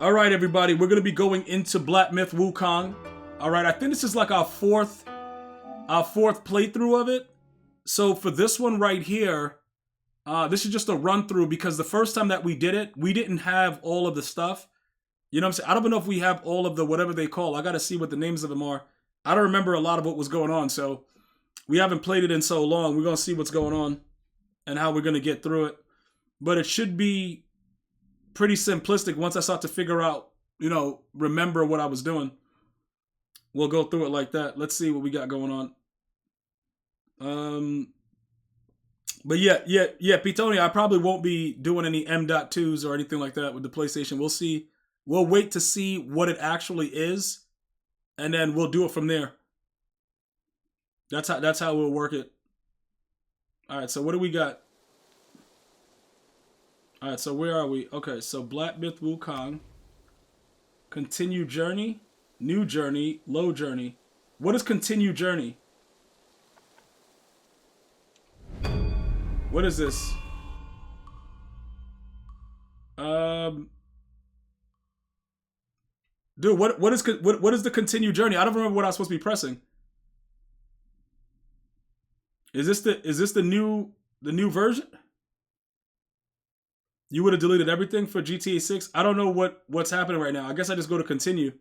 All right, everybody, we're gonna be going into Black Myth Wukong. All right, I think this is like our fourth playthrough of it. So for this one right here, this is just a run through because the first time that we did it, we didn't have all of the stuff. You know what I'm saying? I don't know if we have all of the whatever they call. I got to see what the names of them are. I don't remember a lot of what was going on, so we haven't played it in so long. We're gonna see what's going on and how we're gonna get through it. But it should be pretty simplistic once I start to figure out, remember what I was doing. We'll go through it like that. Let's see what we got going on. But yeah, Pitoni, I probably won't be doing any M.2s or anything like that with the PlayStation. We'll see. We'll wait to see what it actually is, and then we'll do it from there. That's how we'll work it. All right, so what do we got? All right, so where are we? Okay, so Black Myth Wukong. Continue journey, new journey, low journey. What is continue journey? What is this? Dude, what is the continue journey? I don't remember what I was supposed to be pressing. Is this the new version? You would have deleted everything for GTA 6? I don't know what's happening right now. I guess I just go to continue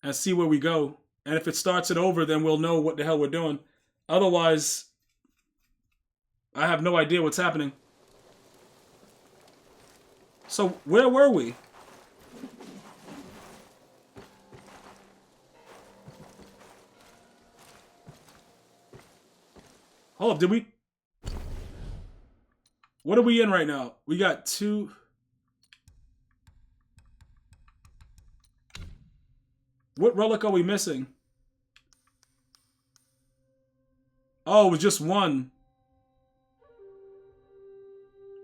and see where we go. And if it starts it over, then we'll know what the hell we're doing. Otherwise, I have no idea what's happening. So, where were we? Hold up, did we... What are we in right now? We got 2... What relic are we missing? Oh, it was just 1.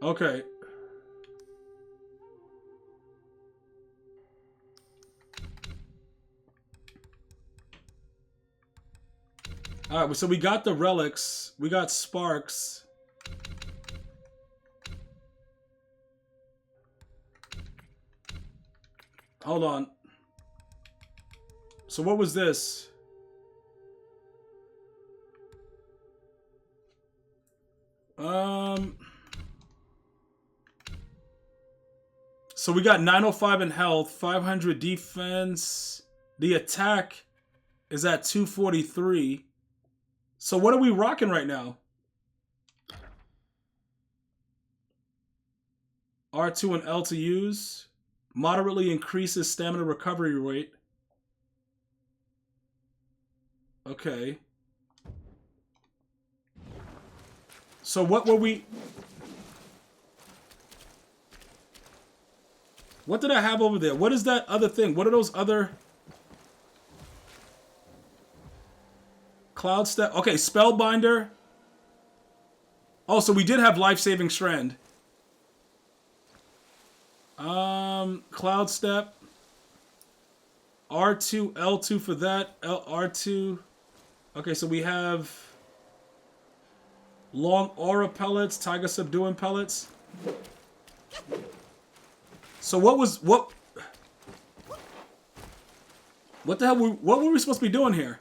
Okay. Alright, so we got the relics. We got sparks. Hold on. So what was this? So we got 905 in health, 500 defense. The attack is at 243. So what are we rocking right now? R2 and L to use. Moderately increases stamina recovery rate. Okay. So what were we... What did I have over there? What is that other thing? What are those other... Cloud step. Okay, Spellbinder. Oh, so we did have life-saving strand. Cloud step. R2, L2 for that. R2. Okay, so we have long aura pellets, tiger subduing pellets. So what the hell what were we supposed to be doing here?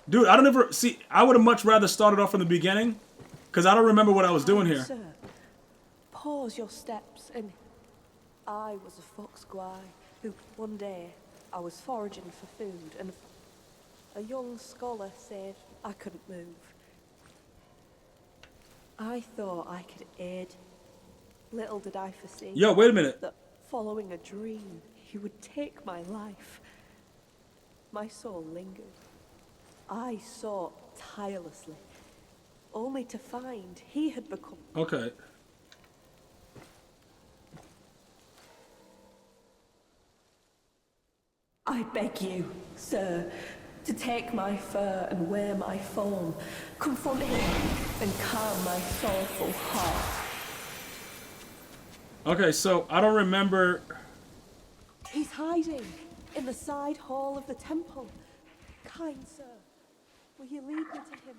Dude, I don't ever see. I would have much rather started off from the beginning, because I don't remember what I was doing here. Sir, pause your steps, and I was a fox squire who one day I was foraging for food, and a young scholar said I couldn't move. I thought I could aid. Little did I foresee. Yo, wait a minute. That following a dream, he would take my life. My soul lingered. I sought tirelessly, only to find he had become... Okay. I beg you, sir, to take my fur and wear my form, confront him and calm my sorrowful heart. Okay, so I don't remember... He's hiding in the side hall of the temple. Kind sir, will you lead me to him?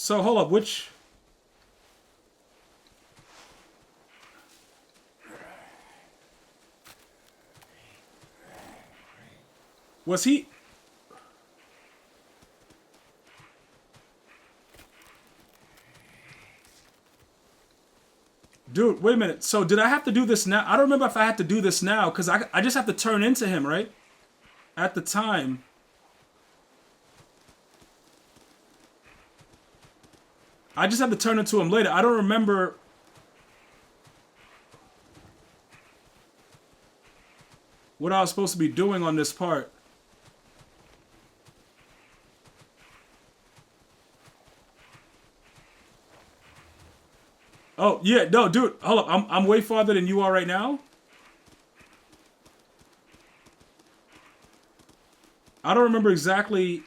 So, hold up, which... Was he... Dude, wait a minute. So, did I have to do this now? I don't remember if I had to do this now, because I just have to turn into him, right? At the time. I just have to turn into him later. I don't remember... what I was supposed to be doing on this part. Oh, yeah, no, dude, hold up. I'm way farther than you are right now. I don't remember exactly...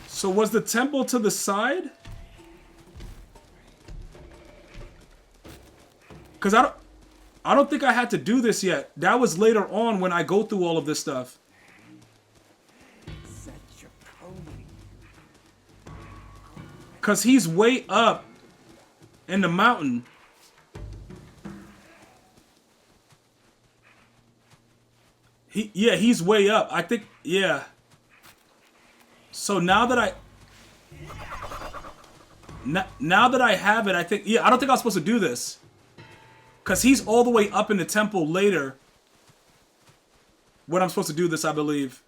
So was the temple to the side? Because I don't think I had to do this yet. That was later on when I go through all of this stuff. Because he's way up in the mountain. Yeah, he's way up. I think, yeah. So now that now that I have it, I think, yeah, I don't think I was supposed to do this. Because he's all the way up in the temple later when I'm supposed to do this, I believe.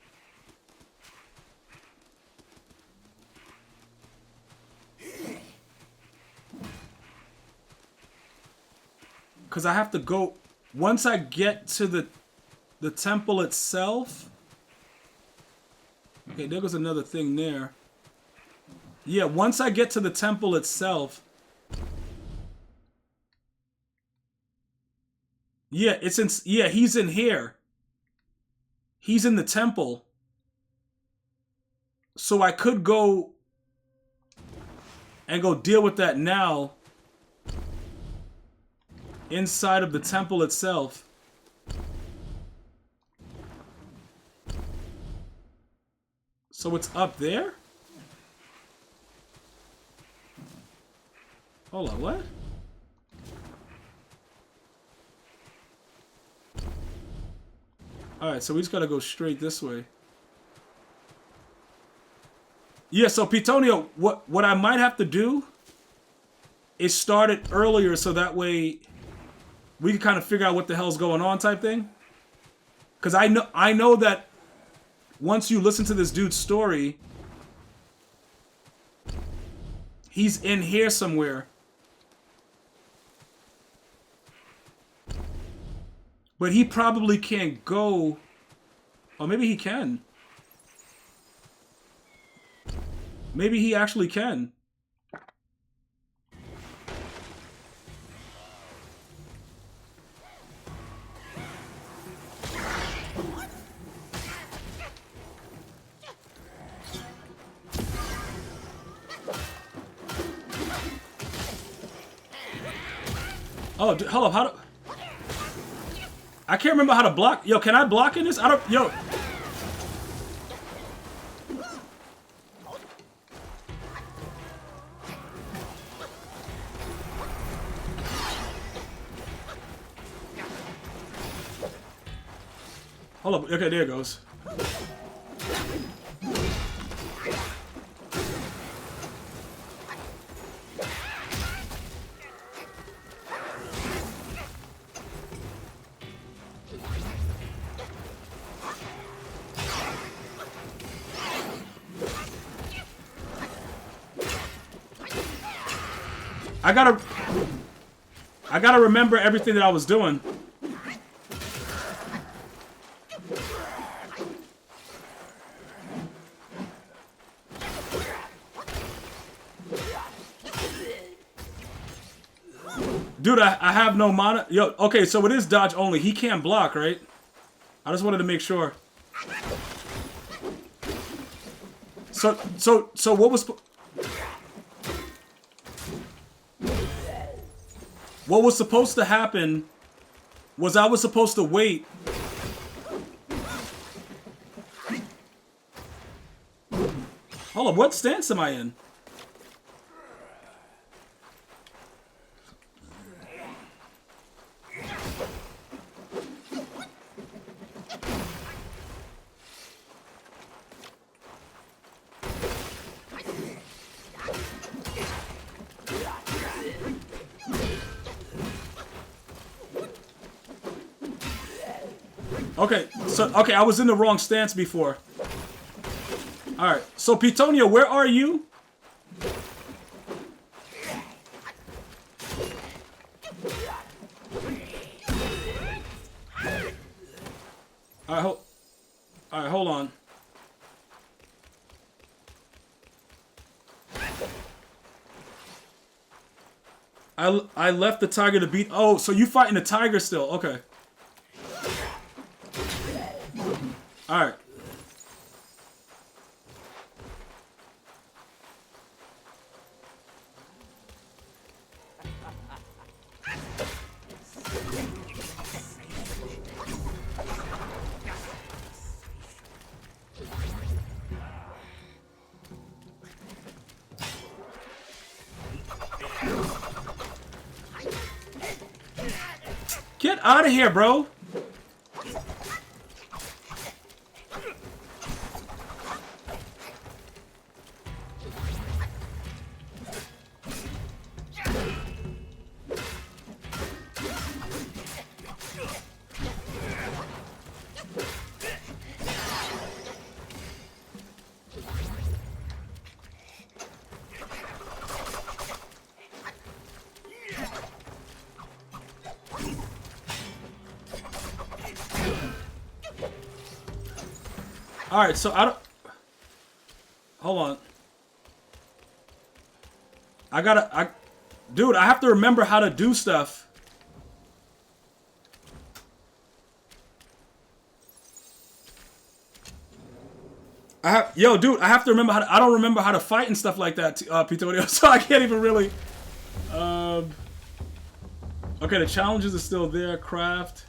Because I have to go... Once I get to the temple itself... Okay, there goes another thing there. Yeah, once I get to the temple itself... Yeah, it's in... Yeah, he's in here. He's in the temple. So I could go... and go deal with that now. Inside of the temple itself. So it's up there? Hold on, what? Alright, so we just gotta go straight this way. Yeah, so Pitonio, what I might have to do is start it earlier so that way we can kind of figure out what the hell's going on type thing. Because I know that once you listen to this dude's story, he's in here somewhere. But he probably can't go... Oh, maybe he can. Maybe he actually can. Oh, dude, hold up, how do... I can't remember how to block. Yo, can I block in this? I don't... Yo. Hold up. Okay, there it goes. I gotta remember everything that I was doing. Dude, I have no mana. Yo, okay, so it is dodge only. He can't block, right? I just wanted to make sure. So what was... what was supposed to happen was I was supposed to wait. Hold on, what stance am I in? Okay, so okay, I was in the wrong stance before. All right, so Petonio, where are you? All right, hold on. I left the tiger to beat. Oh, so you fighting the tiger still? Okay. All right. Get out of here, bro. All right, so I don't. Hold on. Dude, I have to remember how to do stuff. Yo, dude, I have to remember how to. I don't remember how to fight and stuff like that, Petonio. So I can't even really. Okay, the challenges are still there. Craft.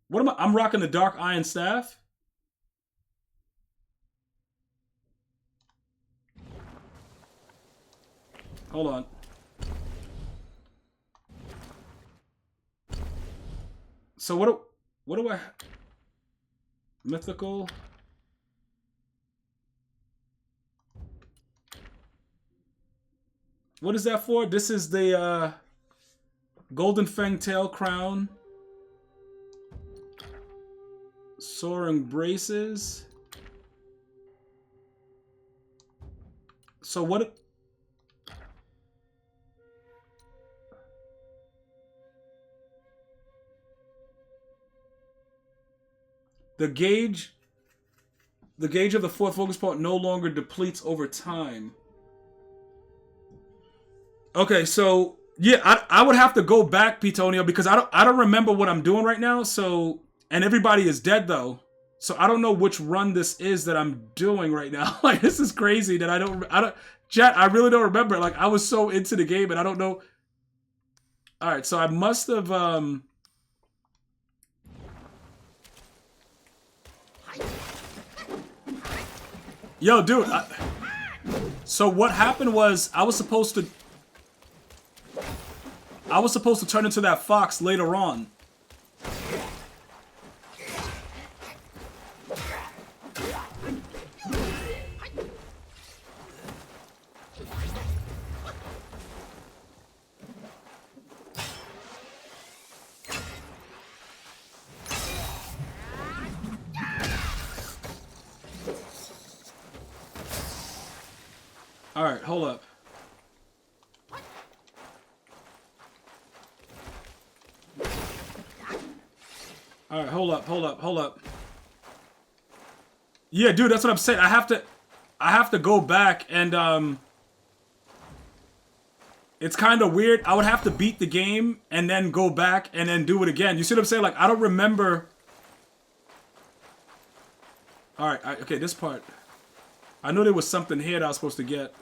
What am I? I'm rocking the Dark Iron Staff. Hold on. So what do I... Mythical... What is that for? This is the Golden Fang Tail Crown. Soaring Braces. So what... The gauge of the fourth focus point no longer depletes over time. Okay, so yeah, I would have to go back, Petonio, because I don't remember what I'm doing right now. So, and everybody is dead though, so I don't know which run this is that I'm doing right now. Like, this is crazy that I don't. Chat, I really don't remember. Like, I was so into the game and I don't know. All right, so I must have Yo, dude. So what happened was I was supposed to turn into that fox later on. All right, hold up. All right, hold up. Yeah, dude, that's what I'm saying. I have to go back and it's kind of weird. I would have to beat the game and then go back and then do it again. You see what I'm saying? Like, I don't remember. All right, okay, this part. I know there was something here that I was supposed to get.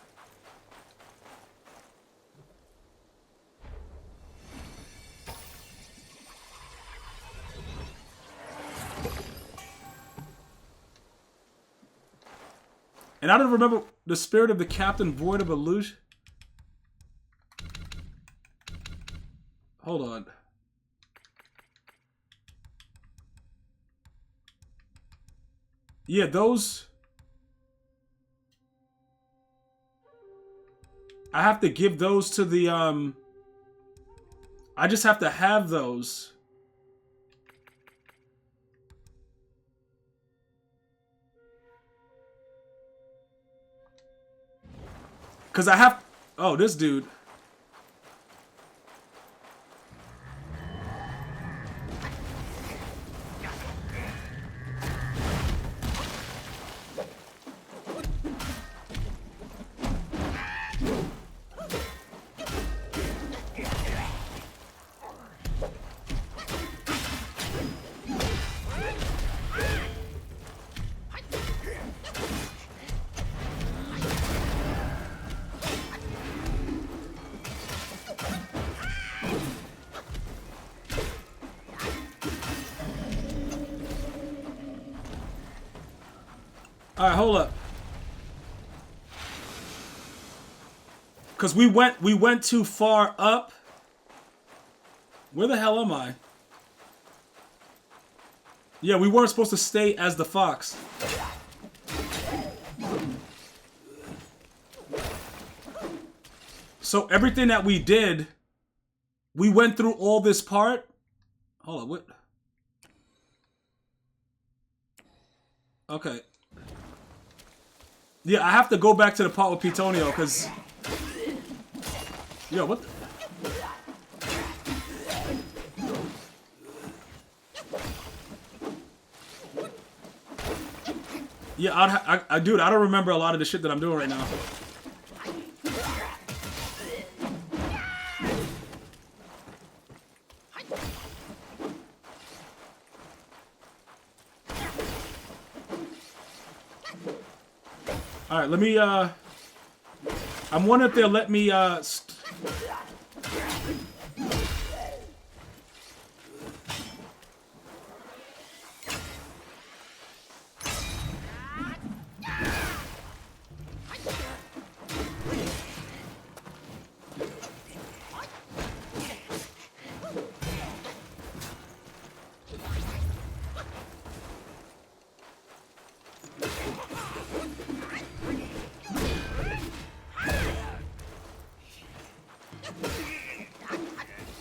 And I don't remember the spirit of the captain void of illusion. Hold on. Yeah, those... I have to give those to the, I just have to have those. Because I have... Oh, this dude. Alright, hold up. Cause we went too far up. Where the hell am I? Yeah, we weren't supposed to stay as the fox. So everything that we did, we went through all this part. Hold on, what? Okay. Yeah, I have to go back to the part with Pitonio, because... Yo, what the... Yeah, dude, I don't remember a lot of the shit that I'm doing right now. Alright, let me, I'm wondering if they'll let me,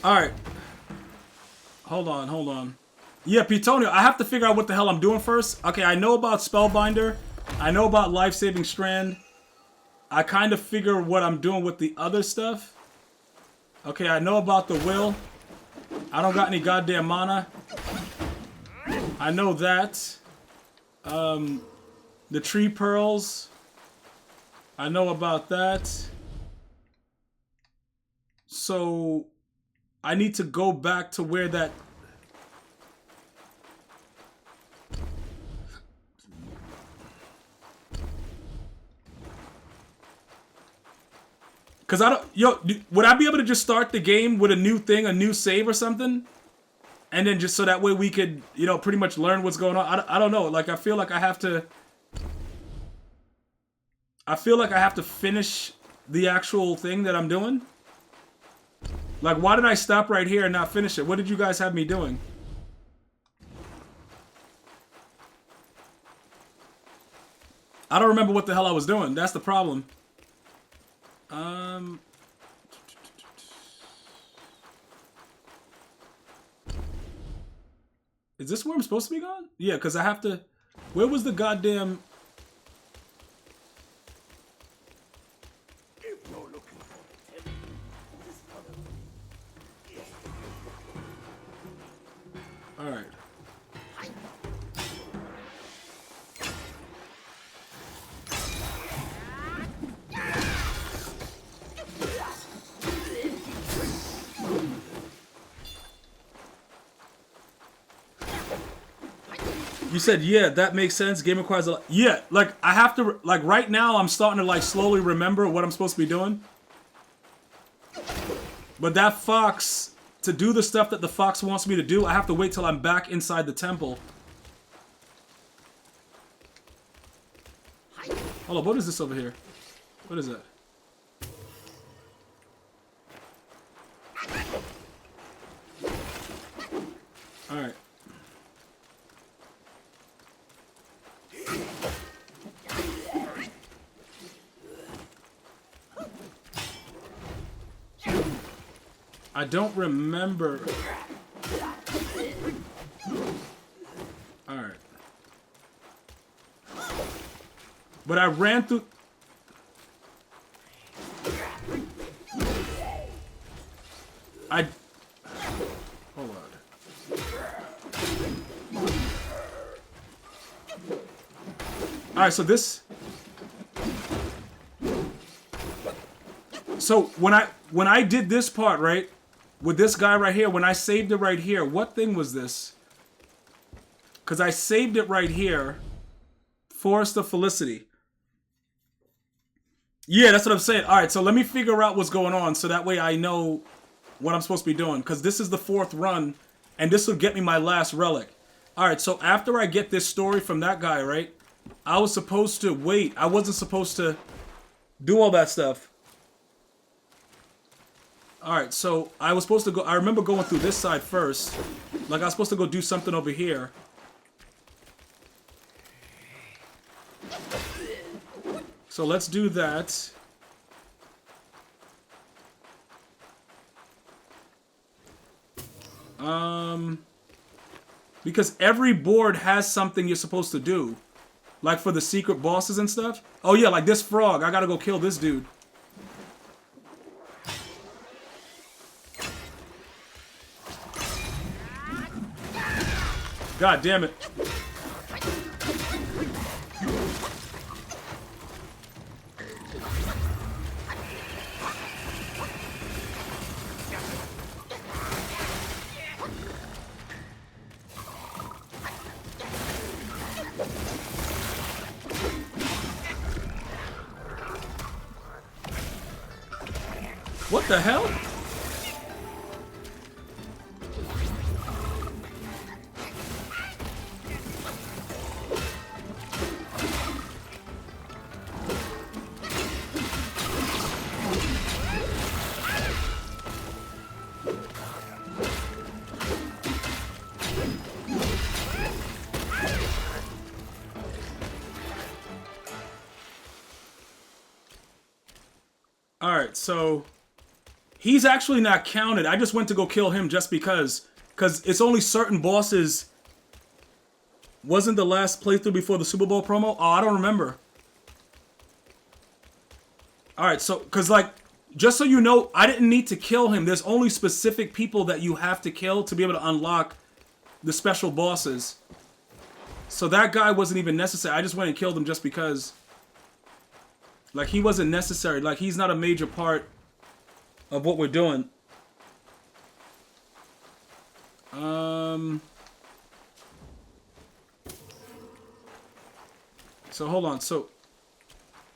Alright. Hold on. Yeah, Pitonio, I have to figure out what the hell I'm doing first. Okay, I know about Spellbinder. I know about Life-Saving Strand. I kind of figure what I'm doing with the other stuff. Okay, I know about the will. I don't got any goddamn mana. I know that. The tree pearls. I know about that. So... I need to go back to where that... Because I don't... Yo, would I be able to just start the game with a new thing, a new save or something? And then just so that way we could, you know, pretty much learn what's going on? I don't know. Like, I feel like I have to... I feel like I have to finish the actual thing that I'm doing. Like, why did I stop right here and not finish it? What did you guys have me doing? I don't remember what the hell I was doing. That's the problem. Is this where I'm supposed to be going? Yeah, because I have to... Where was the goddamn... Alright. You said, yeah, that makes sense. Game requires a lot. Yeah, like, I have to... Like, right now, I'm starting to, like, slowly remember what I'm supposed to be doing. But that fox... To do the stuff that the fox wants me to do, I have to wait till I'm back inside the temple. Hold on, what is this over here? What is that? Alright. I don't remember. Alright. But I ran through... Hold on. Alright, so this... So when I did this part, right? With this guy right here, when I saved it right here, what thing was this? Because I saved it right here. Forest of Felicity. Yeah, that's what I'm saying. Alright, so let me figure out what's going on so that way I know what I'm supposed to be doing. Because this is the 4th run, and this will get me my last relic. Alright, so after I get this story from that guy, right? I was supposed to wait. I wasn't supposed to do all that stuff. Alright, so I was supposed to go... I remember going through this side first. Like, I was supposed to go do something over here. So let's do that. Because every board has something you're supposed to do. Like for the secret bosses and stuff. Oh yeah, like this frog. I gotta go kill this dude. God damn it. What the hell? Alright, so... He's actually not counted. I just went to go kill him just because. Because it's only certain bosses. Wasn't the last playthrough before the Super Bowl promo? Oh, I don't remember. Alright, so... Because, like... Just so you know, I didn't need to kill him. There's only specific people that you have to kill to be able to unlock the special bosses. So that guy wasn't even necessary. I just went and killed him just because. Like, he wasn't necessary. Like, he's not a major part of what we're doing. So hold on. So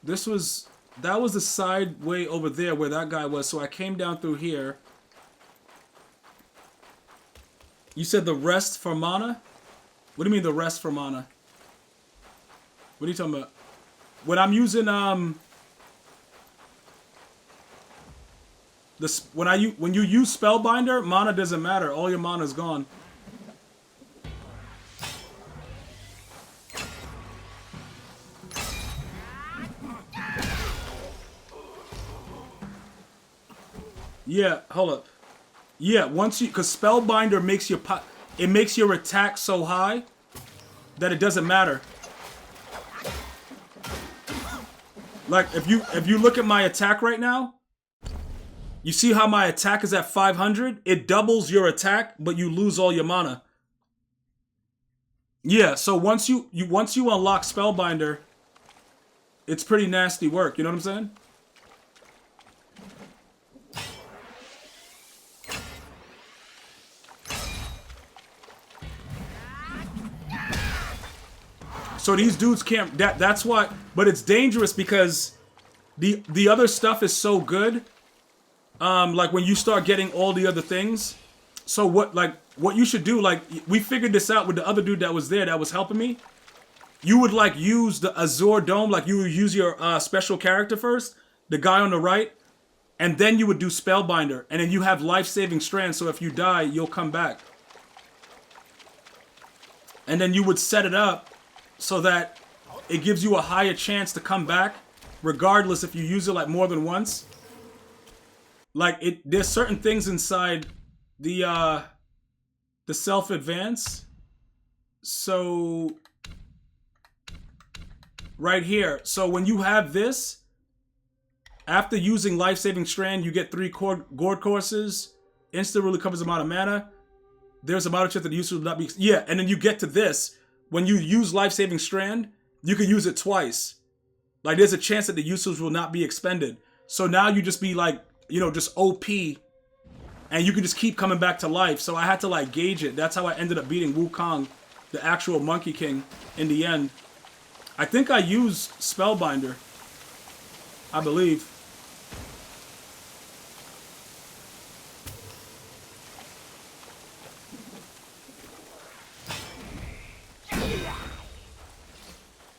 this was... That was the side way over there where that guy was. So I came down through here. You said the rest for mana? What do you mean the rest for mana? What are you talking about? When I'm using when you use Spellbinder, mana doesn't matter. All your mana's gone. Yeah, hold up. Yeah, once you, because Spellbinder makes your attack so high that it doesn't matter. Like if you look at my attack right now, you see how my attack is at 500? It doubles your attack, but you lose all your mana. Yeah, so once you unlock Spellbinder, it's pretty nasty work, you know what I'm saying? So these dudes can't... That's why... But it's dangerous because the other stuff is so good. Like when you start getting all the other things. So what you should do, like, we figured this out with the other dude that was there that was helping me. you would like use the Azure Dome, like you would use your special character first, the guy on the right, and then you would do Spellbinder, and then you have life-saving strands, so if you die, you'll come back. And then you would set it up so that it gives you a higher chance to come back, regardless if you use it like more than once. Like there's certain things inside the self-advance. So right here. So when you have this, after using life-saving strand, you get 3 gourd courses. Instantly recovers the amount of mana. There's a model chance that the user will not be... Yeah, and then you get to this. When you use life-saving strand, you can use it twice. Like, there's a chance that the users will not be expended. So now you just be like, you know, just OP. And you can just keep coming back to life. So I had to, like, gauge it. That's how I ended up beating Wukong, the actual Monkey King, in the end. I think I used Spellbinder. I believe.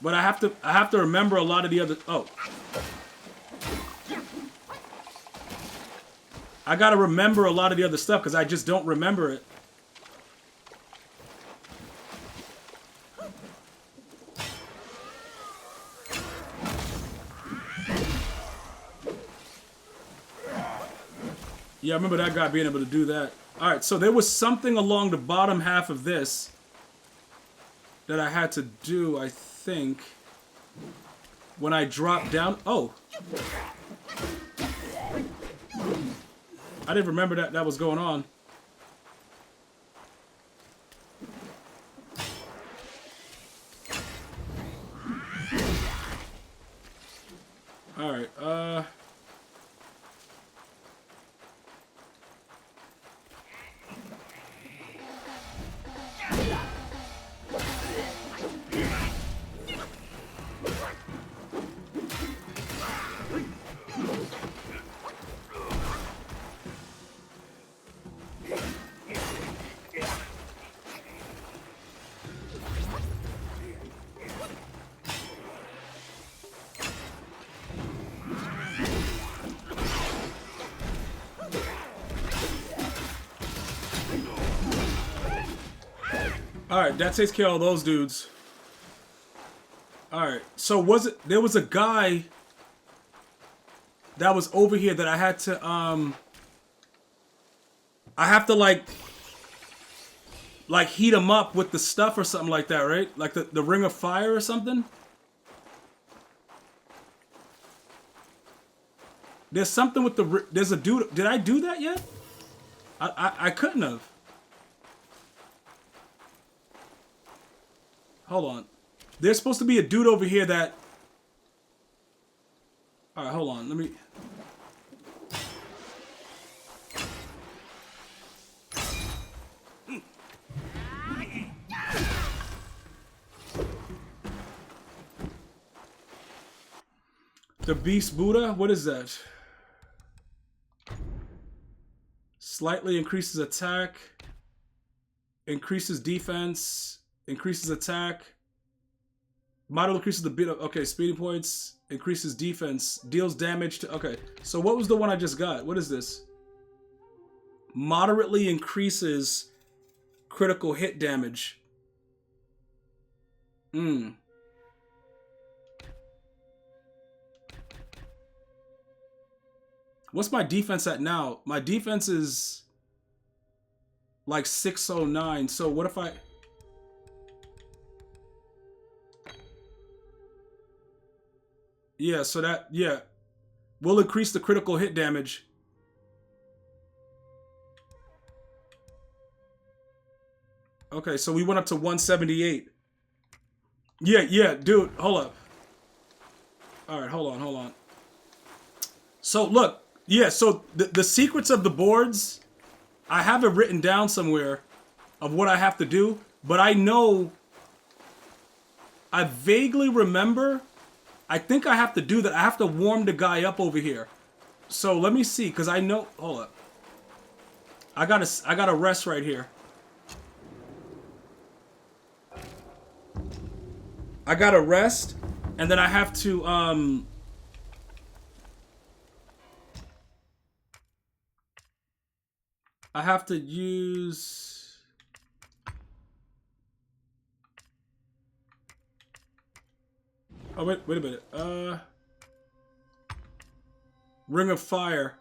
But I have to remember a lot of the other... Oh. I gotta remember a lot of the other stuff because I just don't remember it. Yeah, I remember that guy being able to do that. Alright, so there was something along the bottom half of this that I had to do, I think, when I dropped down. Oh. I didn't remember that was going on. Alright, Alright, that takes care of all those dudes. Alright, so there was a guy that was over here that I had to, I have to like heat him up with the stuff or something like that, right? Like the ring of fire or something? There's something with there's a dude, did I do that yet? I couldn't have. Hold on. There's supposed to be a dude over here that... Alright, hold on. Let me... The Beast Buddha? What is that? Slightly increases attack. Increases defense. Increases attack. Model increases the bit of... Okay, speeding points. Increases defense. Deals damage to... Okay, so what was the one I just got? What is this? Moderately increases critical hit damage. What's my defense at now? My defense is... like 609. So what if I... Yeah, so that, yeah. We'll increase the critical hit damage. Okay, so we went up to 178. Yeah, dude, hold up. Alright, hold on. So, look. Yeah, so the secrets of the boards, I have it written down somewhere of what I have to do, but I know... I vaguely remember... I think I have to do that. I have to warm the guy up over here. So let me see, because I know... Hold up. I gotta rest right here. I gotta rest, and then I have to use. Oh wait a minute. Ring of Fire.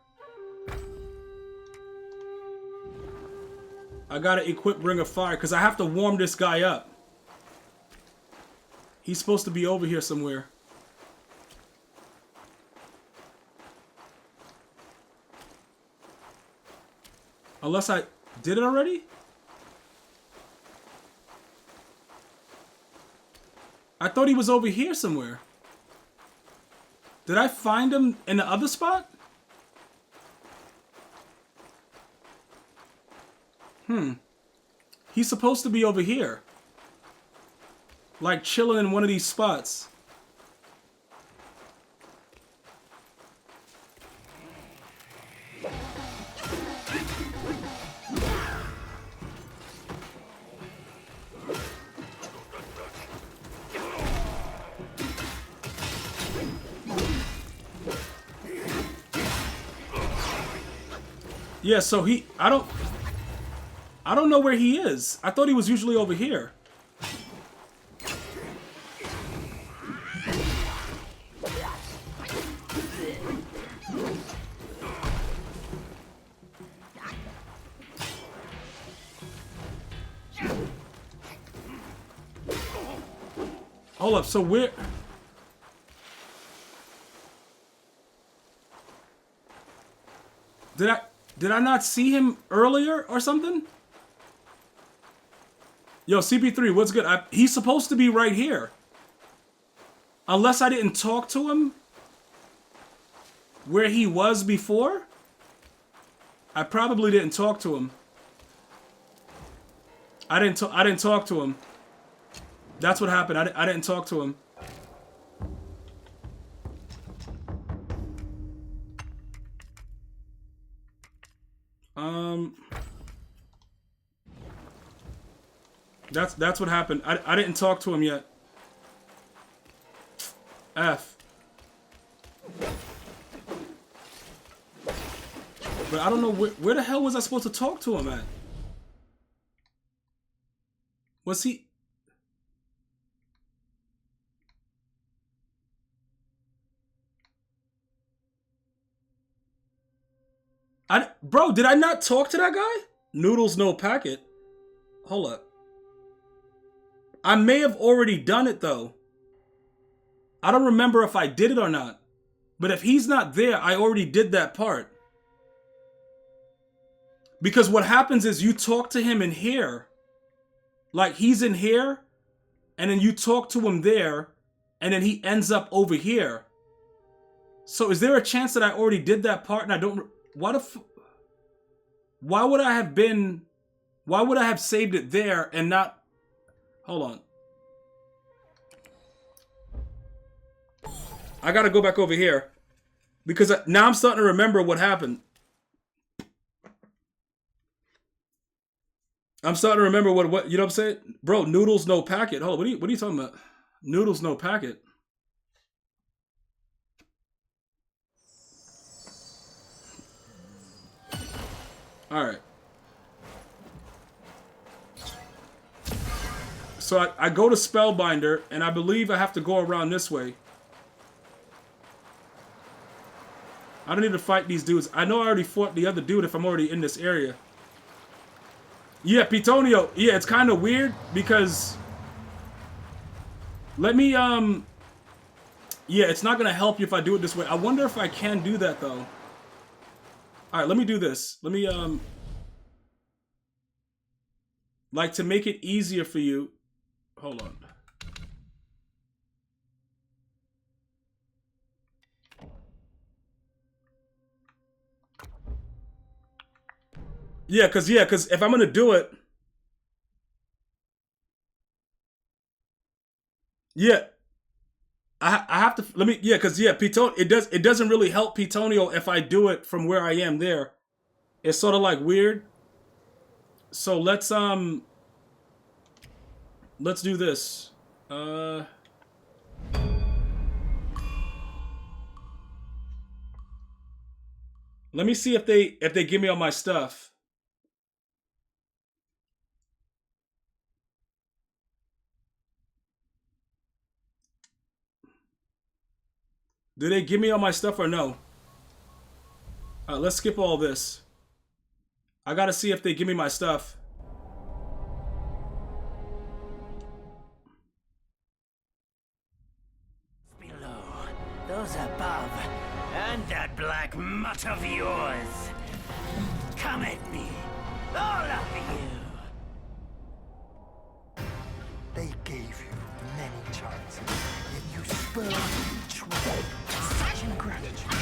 I gotta equip Ring of Fire because I have to warm this guy up. He's supposed to be over here somewhere. Unless I did it already? I thought he was over here somewhere. Did I find him in the other spot? He's supposed to be over here. Like chilling in one of these spots. Yeah, so I don't know where he is. I thought he was usually over here. Hold up, so where... Did I not see him earlier or something? Yo, CP3, what's good? He's supposed to be right here. Unless I didn't talk to him where he was before. I probably didn't talk to him. I didn't talk to him. That's what happened. I didn't talk to him. That's what happened. I didn't talk to him yet. F. But I don't know where the hell was I supposed to talk to him at? Was he... Bro, did I not talk to that guy? Noodles, no packet. Hold up. I may have already done it, though. I don't remember if I did it or not. But if he's not there, I already did that part. Because what happens is you talk to him in here. Like, he's in here, and then you talk to him there, and then he ends up over here. So is there a chance that I already did that part and I don't... Why would I have saved it there and not... Hold on. I gotta go back over here. Because now I'm starting to remember what happened. I'm starting to remember what you know what I'm saying? Bro, noodles no packet. Hold on, what are you talking about? Noodles no packet. Alright. So I go to Spellbinder, and I believe I have to go around this way. I don't need to fight these dudes. I know I already fought the other dude if I'm already in this area. Yeah, Pitonio. Yeah, it's kind of weird because... Let me, Yeah, it's not going to help you if I do it this way. I wonder if I can do that, though. Alright, let me do this. Let me, like, to make it easier for you... Hold on. Yeah, cause if I'm gonna do it, yeah, I have to let me cause Pitonio it doesn't really help Pitonio if I do it from where I am there. It's sort of like weird. So let's do this. Let me see if they give me all my stuff. Do they give me all my stuff or no? Let's skip all this. I gotta see if they give me my stuff. Below, those above, and that black mutt of yours. Come at me, all of you. They gave you many chances, yet you spurned each one. Such ingratitude.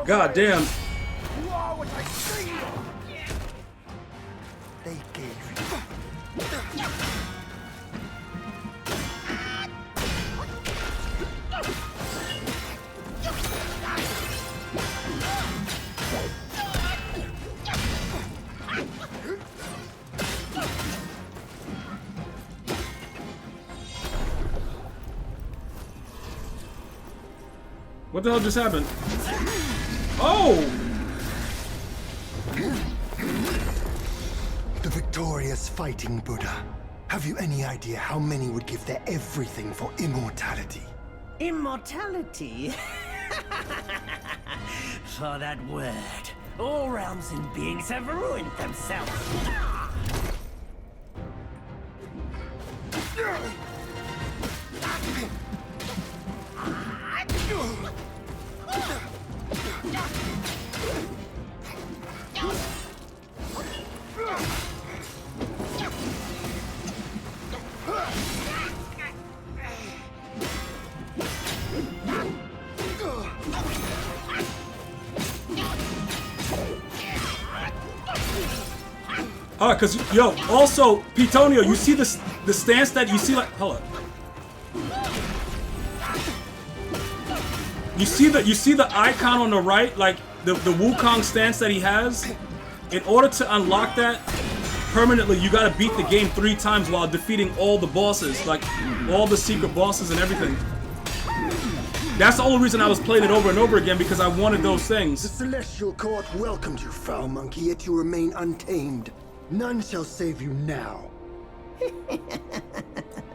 God damn. They gave you. What the hell just happened? Oh! The victorious fighting Buddha. Have you any idea how many would give their everything for immortality? Immortality? For that word, all realms and beings have ruined themselves. Cause yo, also Pitonio, you see the stance that you see, like, hold on. You see the icon on the right, like the Wukong stance that he has. In order to unlock that permanently, you gotta beat the game 3 times while defeating all the bosses, like all the secret bosses and everything. That's the only reason I was playing it over and over again, because I wanted those The things. Celestial Court welcomed you, foul monkey, yet you remain untamed. None shall save you now.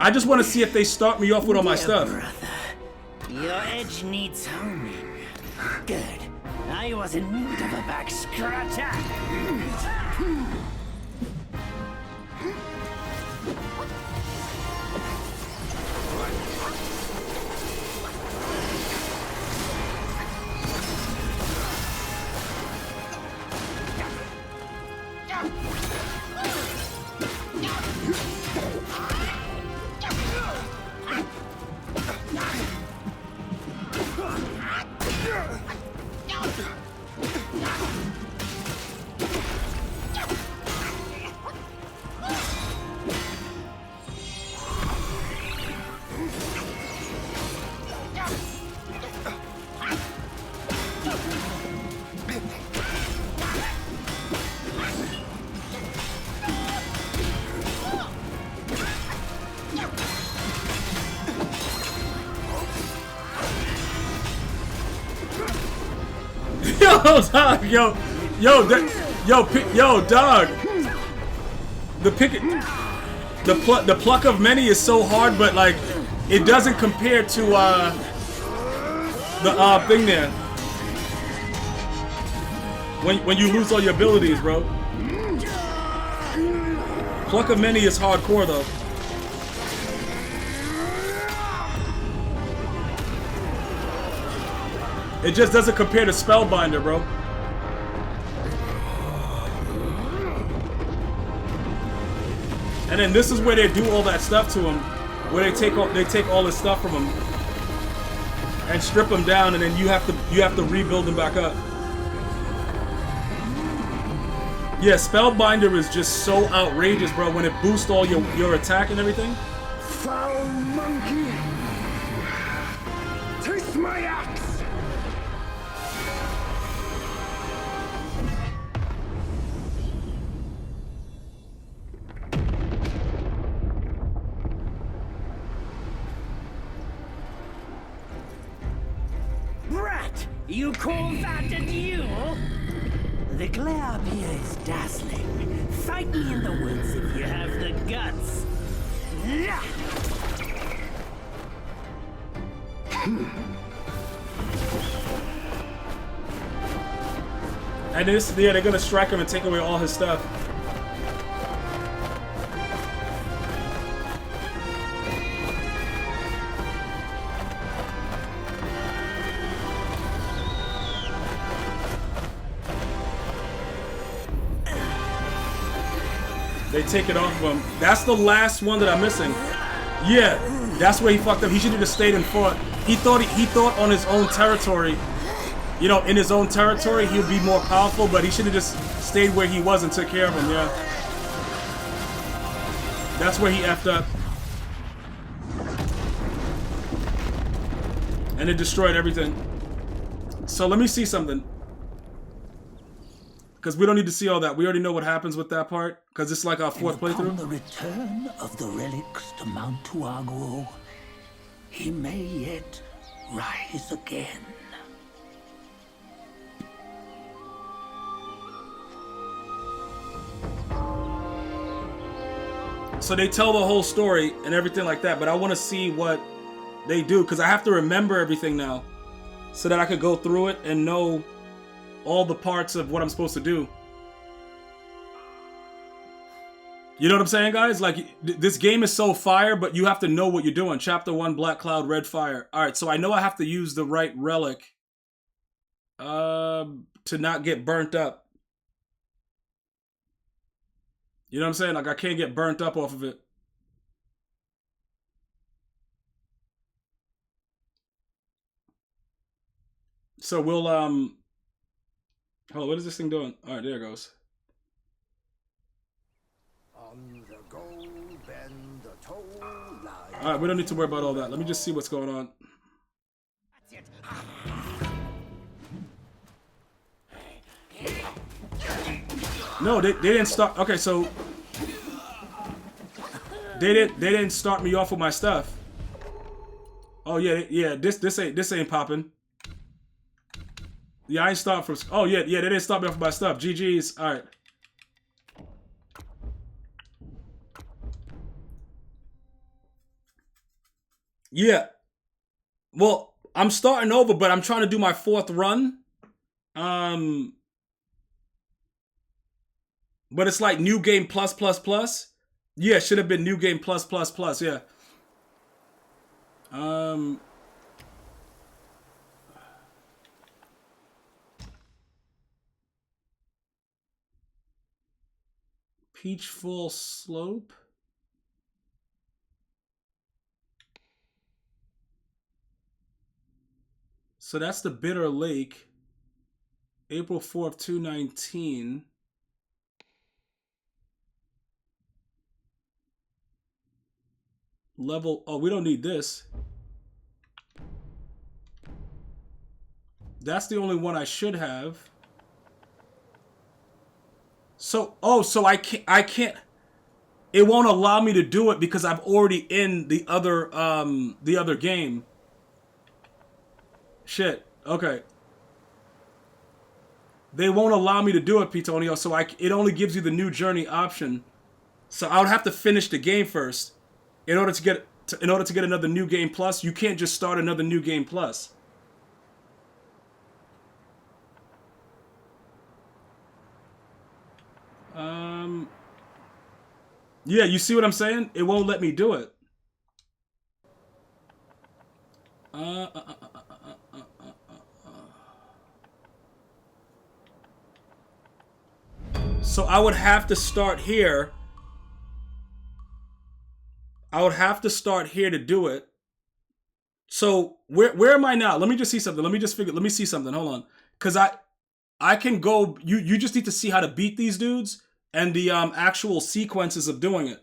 I just want to see if they start me off with all my Dear stuff. brother, your edge needs homing. Good. I was in need of a back scratcher. Yo, dog, yo, dog. The pluck of many is so hard, but like, it doesn't compare to the thing there. When you lose all your abilities, bro. Pluck of many is hardcore though. It just doesn't compare to Spellbinder, bro. And then this is where they do all that stuff to him, where they take all his stuff from him and strip him down, and then you have to rebuild him back up. Yeah, Spellbinder is just so outrageous, bro. When it boosts all your attack and everything. Foul monkey! Taste my axe! Brat! You call that a duel? The glare up here is dazzling. Fight me in the woods if you have the guts. Yeah. And this, yeah, they're gonna strike him and take away all his stuff. They take it off of him. That's the last one that I'm missing. Yeah, that's where he fucked up. He should have just stayed and fought. He thought on his own territory, you know, in his own territory, he would be more powerful, but he should have just stayed where he was and took care of him, yeah. That's where he effed up. And it destroyed everything. So let me see something. Because we don't need to see all that. We already know what happens with that part. Because it's like our fourth playthrough. Upon the return of the relics to Mount Tuaguo, he may yet rise again. So they tell the whole story and everything like that, but I want to see what they do because I have to remember everything now so that I could go through it and know all the parts of what I'm supposed to do. You know what I'm saying, guys? Like, this game is so fire, but you have to know what you're doing. Chapter 1, Black Cloud, Red Fire. All right, so I know I have to use the right relic to not get burnt up. You know what I'm saying? Like, I can't get burnt up off of it. So we'll, hold on, what is this thing doing? All right, there it goes. On the go, bend the toe, lie. All right, we don't need to worry about all that. Let me just see what's going on. No, they didn't start. Okay, so they didn't start me off with my stuff. Oh yeah, this ain't popping. Yeah, I ain't start from. Oh yeah, they didn't start me off with my stuff. GG's. All right. Yeah. Well, I'm starting over, but I'm trying to do my fourth run. But it's like new game plus plus plus. Yeah, should have been new game plus plus plus. Yeah. Peachful Slope. So that's the Bitter Lake. April 4th, 2019. Level, oh, we don't need this. That's the only one I should have. So, oh, so I can't, it won't allow me to do it because I'm already in the other game. Shit, okay. They won't allow me to do it, Pitonio, so it only gives you the new journey option. So I would have to finish the game first. In order to get another new game plus, you can't just start another new game plus. Yeah, you see what I'm saying? It won't let me do it. So I would have to start here. I would have to start here to do it. So where am I now? Let me just see something. Let me see something. Hold on. Cause I can go. You just need to see how to beat these dudes and the actual sequences of doing it.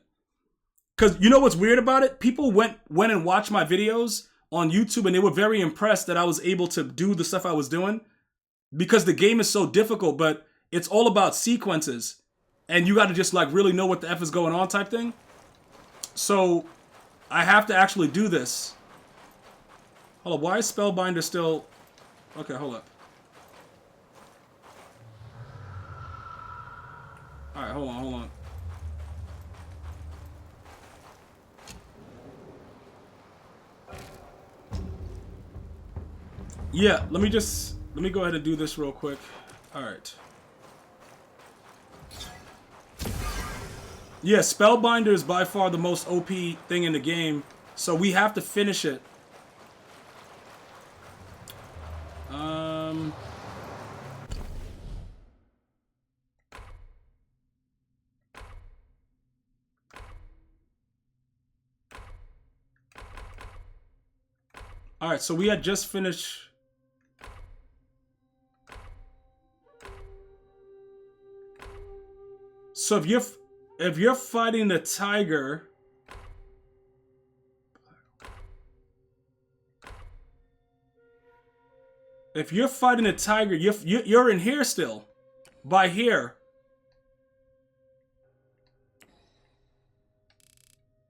Because you know what's weird about it? People went and watched my videos on YouTube and they were very impressed that I was able to do the stuff I was doing because the game is so difficult, but it's all about sequences and you got to just like really know what the F is going on type thing. So I have to actually do this. Hold up, why is Spellbinder still... Okay, hold up. Alright, hold on. Yeah, let me go ahead and do this real quick. Alright. Yeah, Spellbinder is by far the most OP thing in the game, so we have to finish it. Alright, so we had just finished... So if you're fighting the tiger... If you're fighting a tiger, you're in here still. By here.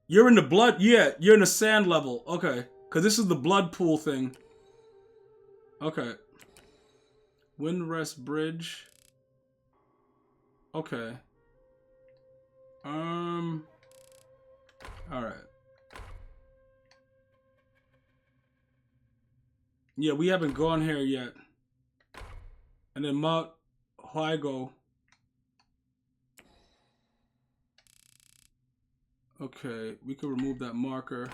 You're in the blood... Yeah, you're in the sand level. Okay. Because this is the blood pool thing. Okay. Windrest Bridge. Okay. Alright. Yeah, we haven't gone here yet. And then Mount Huigo. Okay, we can remove that marker.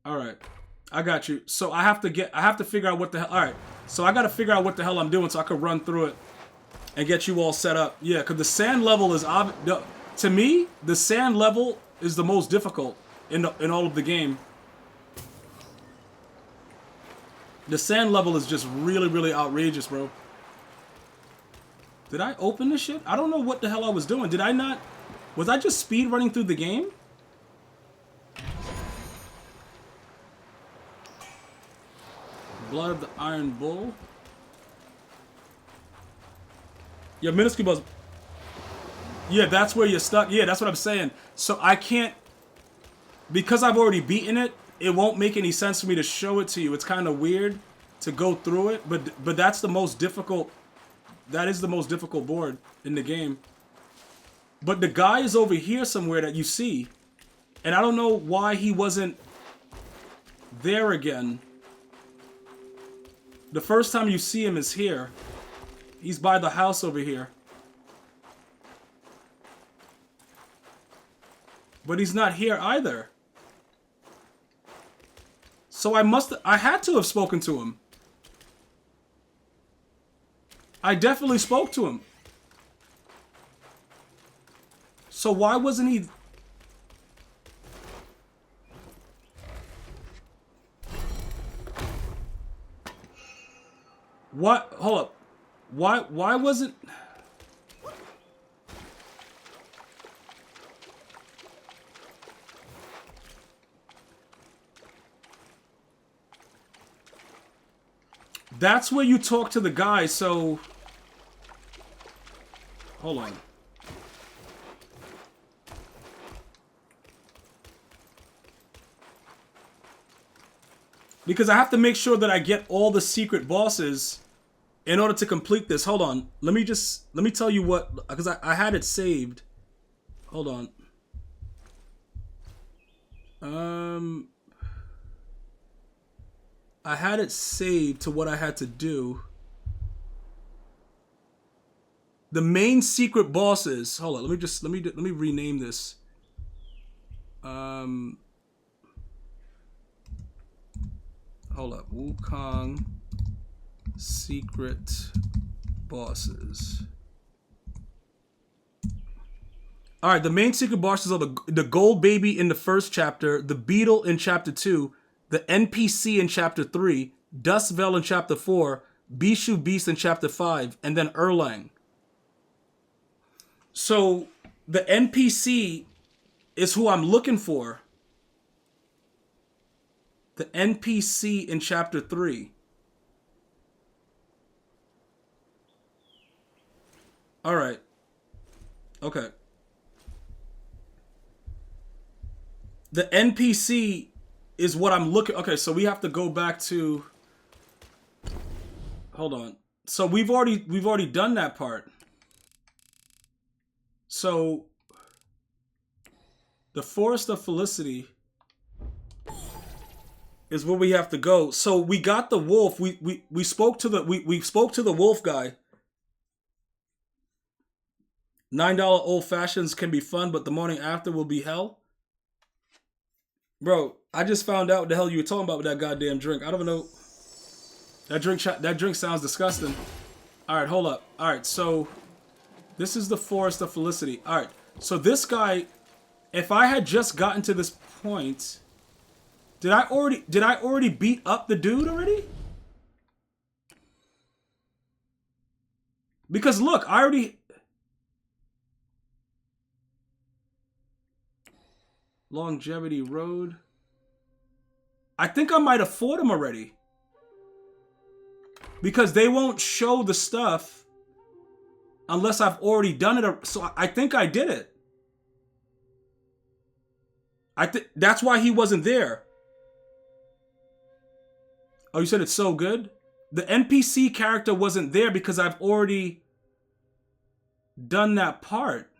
Alright. I got you. So I have to figure out what the hell. Alright. So I gotta figure out what the hell I'm doing so I can run through it and get you all set up. Yeah, because the sand level is to me, the sand level is the most difficult in all of the game. The sand level is just really, really outrageous, bro. Did I open this shit? I don't know what the hell I was doing. Did I not? Was I just speed running through the game? Blood of the Iron Bull. Yeah, minuscule buzz. Yeah, that's where you're stuck. Yeah, that's what I'm saying. So I can't, because I've already beaten it, it won't make any sense for me to show it to you. It's kind of weird to go through it, but that's the most difficult. That is the most difficult board in the game. But the guy is over here somewhere that you see, and I don't know why he wasn't there again. The first time you see him is here. He's by the house over here. But he's not here either. So I had to have spoken to him. I definitely spoke to him. So why wasn't he... What? Hold up. Why wasn't... That's where you talk to the guy, so... Hold on. Because I have to make sure that I get all the secret bosses in order to complete this. Hold on. Let me tell you what... Because I had it saved. Hold on. I had it saved to what I had to do. The main secret bosses. Hold on, let me rename this. Hold up. Wukong secret bosses. All right, the main secret bosses are the gold baby in the first chapter, the beetle in chapter 2, the NPC in chapter 3, Dust Veil in chapter 4, Bishu Beast in chapter 5, and then Erlang. So the NPC is who I'm looking for. The NPC in chapter 3. Alright. Okay. The NPC is what I'm looking... Okay, so we have to go back to... Hold on. So we've already done that part. So the Forest of Felicity is where we have to go. So we got the wolf. We spoke to the we spoke to the wolf guy. $9 old fashions can be fun, but the morning after will be hell. Bro, I just found out what the hell you were talking about with that goddamn drink. I don't know. That drink sounds disgusting. All right, hold up. All right, so this is the Forest of Felicity. All right, so this guy, if I had just gotten to this point, did I already beat up the dude already? Because look, I already... Longevity Road. I think I might have fought him already. Because they won't show the stuff unless I've already done it. So I think I did it. That's why he wasn't there. Oh, you said it's so good? The NPC character wasn't there because I've already done that part.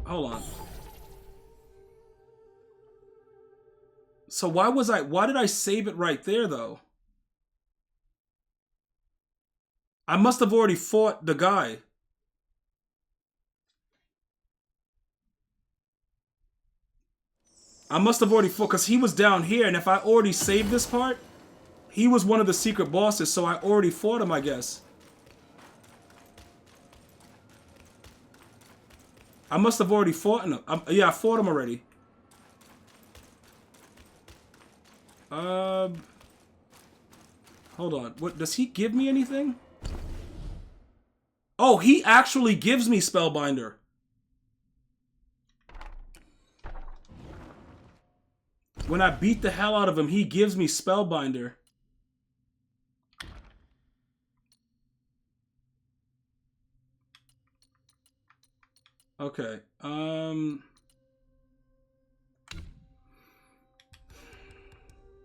Hold on. So why did I save it right there though? I must have already fought the guy. I must have already fought because he was down here, and if I already saved this part, he was one of the secret bosses, so I already fought him, I guess. I must have already fought him. Yeah, I fought him already. Hold on. What, does he give me anything? Oh, he actually gives me Spellbinder. When I beat the hell out of him, he gives me Spellbinder. Okay.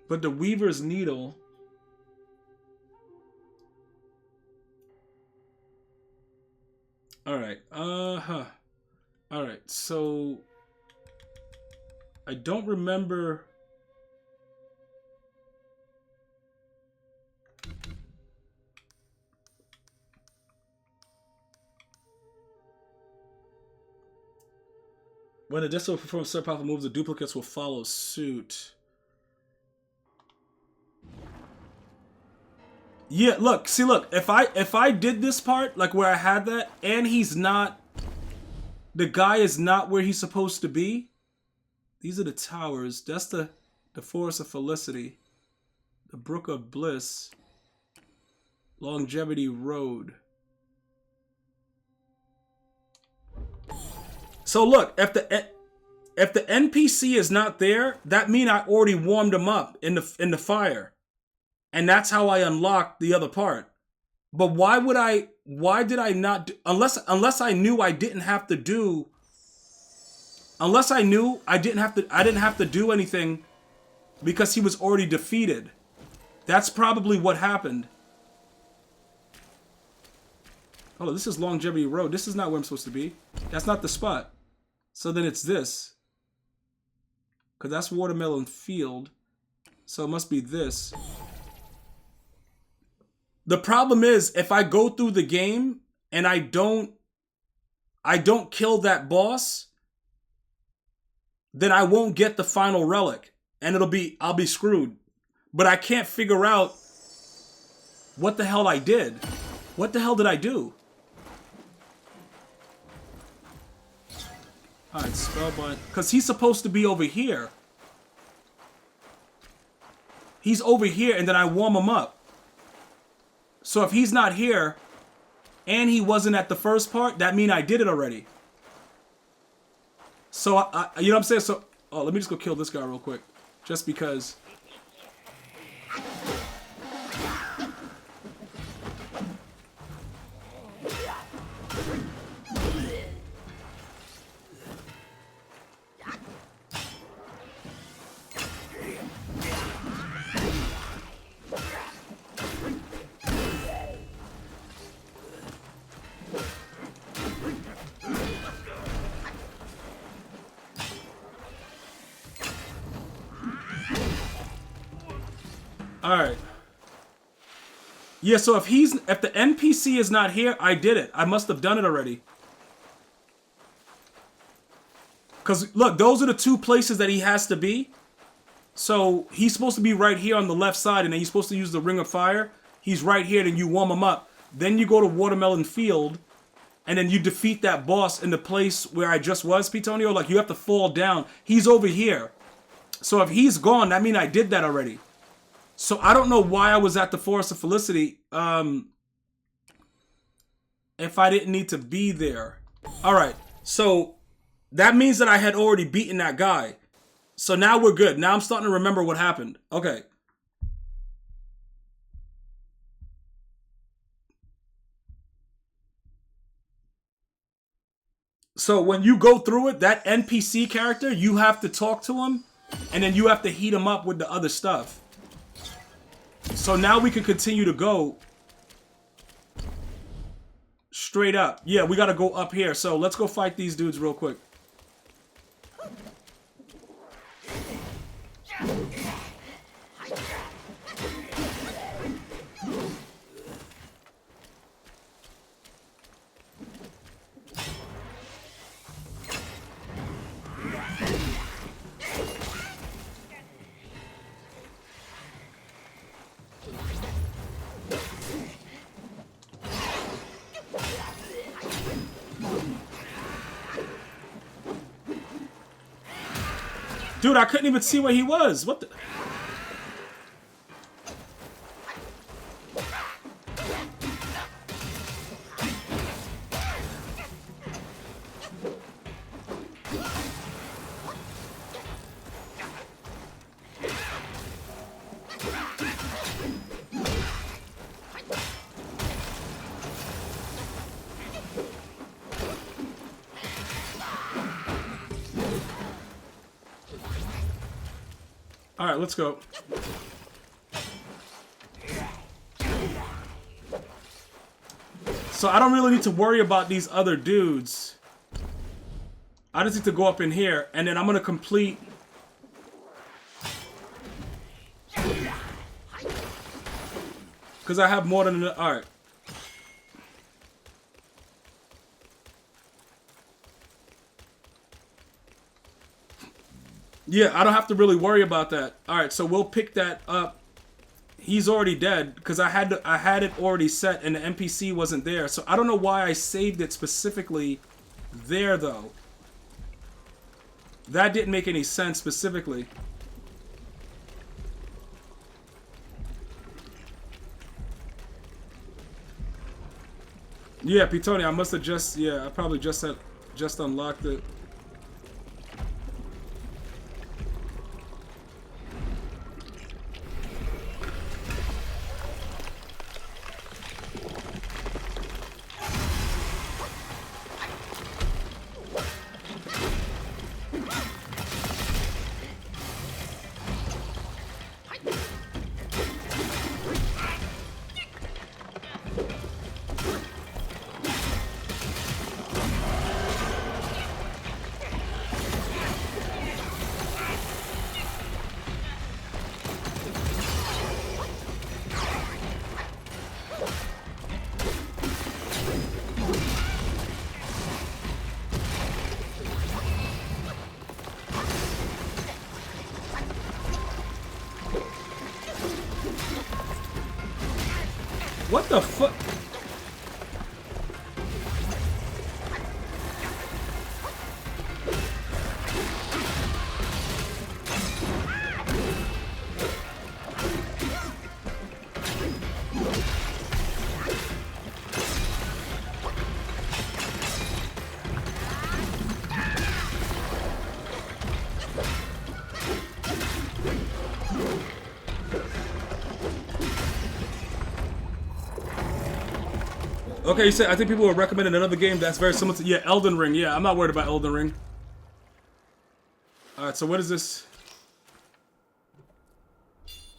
But the Weaver's Needle... Alright, Alright, so... I don't remember... When the Disco performs certain powerful moves, the duplicates will follow suit. Yeah, look, see, look, if I did this part, like where I had that, and he's not, the guy is not where he's supposed to be. These are the towers. That's the Forest of Felicity. The Brook of Bliss. Longevity Road. So look, if the NPC is not there, that means I already warmed him up in the fire. And that's how I unlocked the other part. But why did I not do, unless I knew I didn't have to do, unless I knew I didn't have to do anything because he was already defeated. That's probably what happened. Oh, this is Longevity Road. This is not where I'm supposed to be. That's not the spot. So then it's this. Because that's Watermelon Field. So it must be this. The problem is, if I go through the game and I don't kill that boss, then I won't get the final relic. And I'll be screwed. But I can't figure out what the hell I did. What the hell did I do? Alright, Spellbind. Because he's supposed to be over here. He's over here and then I warm him up. So if he's not here, and he wasn't at the first part, that mean I did it already. So, you know what I'm saying? So, oh, let me just go kill this guy real quick. Just because. Alright. Yeah, so if the NPC is not here, I did it. I must have done it already. Because, look, those are the 2 places that he has to be. So, he's supposed to be right here on the left side, and then he's supposed to use the Ring of Fire. He's right here, then you warm him up. Then you go to Watermelon Field, and then you defeat that boss in the place where I just was, Pitonio. Like, you have to fall down. He's over here. So, if he's gone, that means I did that already. So I don't know why I was at the Forest of Felicity if I didn't need to be there. Alright, so that means that I had already beaten that guy. So now we're good. Now I'm starting to remember what happened. Okay. So when you go through it, that NPC character, you have to talk to him, and then you have to heat him up with the other stuff. So now we can continue to go straight up. Yeah, we gotta go up here. So let's go fight these dudes real quick. Dude, I couldn't even see where he was. What the... Alright, let's go. So I don't really need to worry about these other dudes. I just need to go up in here, and then I'm gonna complete... Because I have more than... Alright. Yeah, I don't have to really worry about that. Alright, so we'll pick that up. He's already dead, because I had it already set, and the NPC wasn't there. So I don't know why I saved it specifically there, though. That didn't make any sense specifically. Yeah, Pitoni, I must have just... Yeah, I probably just unlocked it. What the fuck? Okay, you said I think people are recommending another game that's very similar to Elden Ring. Yeah, I'm not worried about Elden Ring. All right, so what is this?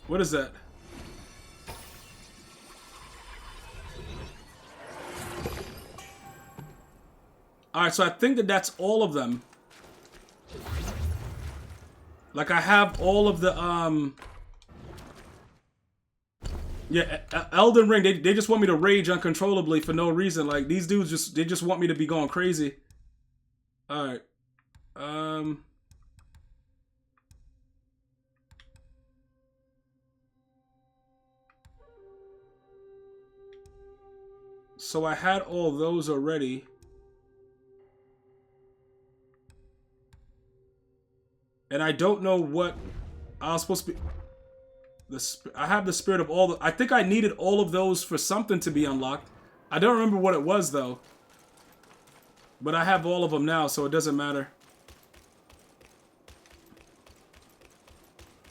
What is that? All right, so I think that that's all of them. Like I have all of the Elden Ring. They just want me to rage uncontrollably for no reason. Like these dudes they just want me to be going crazy. All right. So I had all those already. And I don't know what I was supposed to be. I have the spirit of all the. I think I needed all of those for something to be unlocked. I don't remember what it was though. But I have all of them now, so it doesn't matter.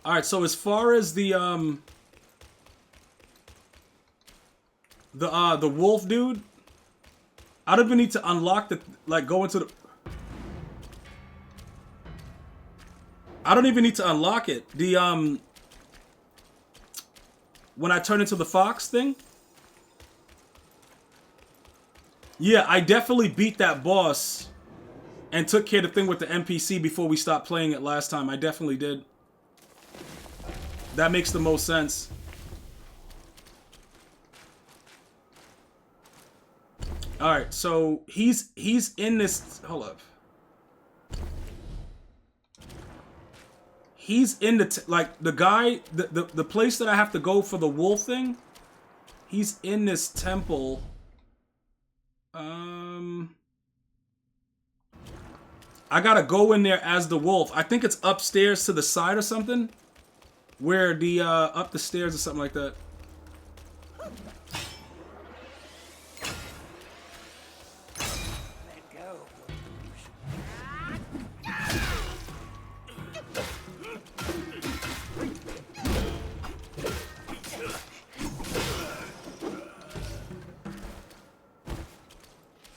All right, so as far as the wolf dude, I don't even need to unlock the go into the. I don't even need to unlock it. The when I turn into the fox thing. Yeah, I definitely beat that boss and took care of the thing with the NPC before we stopped playing it last time. I definitely did. That makes the most sense. All right, so he's in this. Hold up. He's in the the guy, the place that I have to go for the wolf thing. He's in this temple. I gotta go in there as the wolf. I think it's upstairs to the side or something. Where the up the stairs or something like that.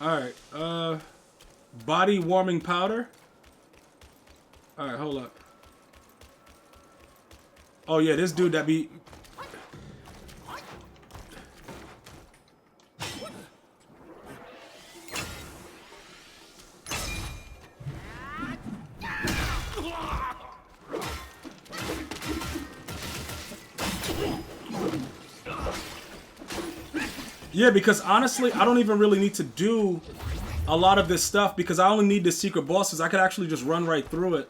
Alright, body warming powder. Alright, hold up. Oh yeah, this dude that be... Yeah, because honestly, I don't even really need to do a lot of this stuff because I only need the secret bosses. I could actually just run right through it.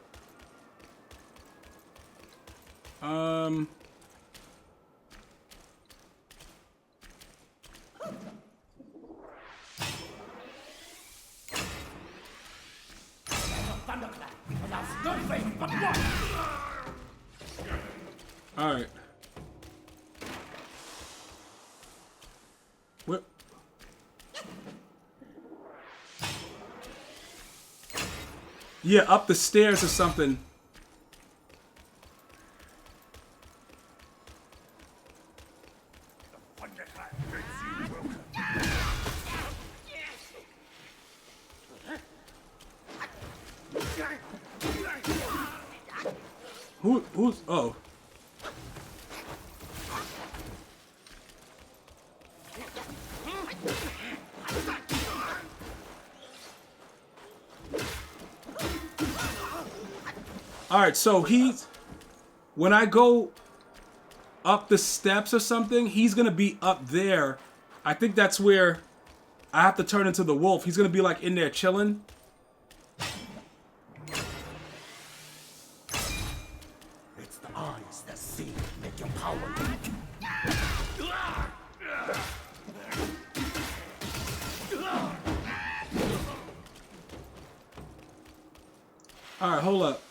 All right. What? Yeah, up the stairs or something. Who's oh. Alright, so when I go up the steps or something, he's gonna be up there. I think that's where I have to turn into the wolf. He's gonna be like in there chilling. It's the eyes that see make your power weak. Alright, hold up.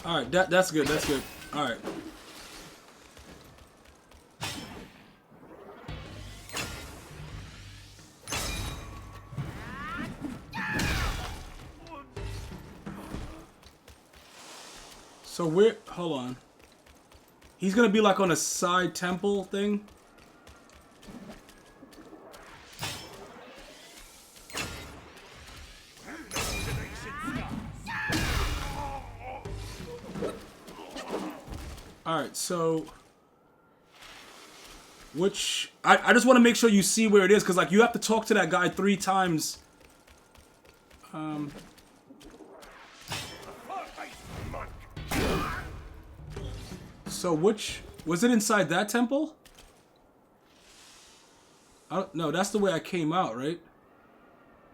Alright, that's good, that's good. Alright. So we're... Hold on. He's gonna be like on a side temple thing. Alright, so... Which... I just want to make sure you see where it is, because like you have to talk to that guy 3 times. So which... Was it inside that temple? No, that's the way I came out, right?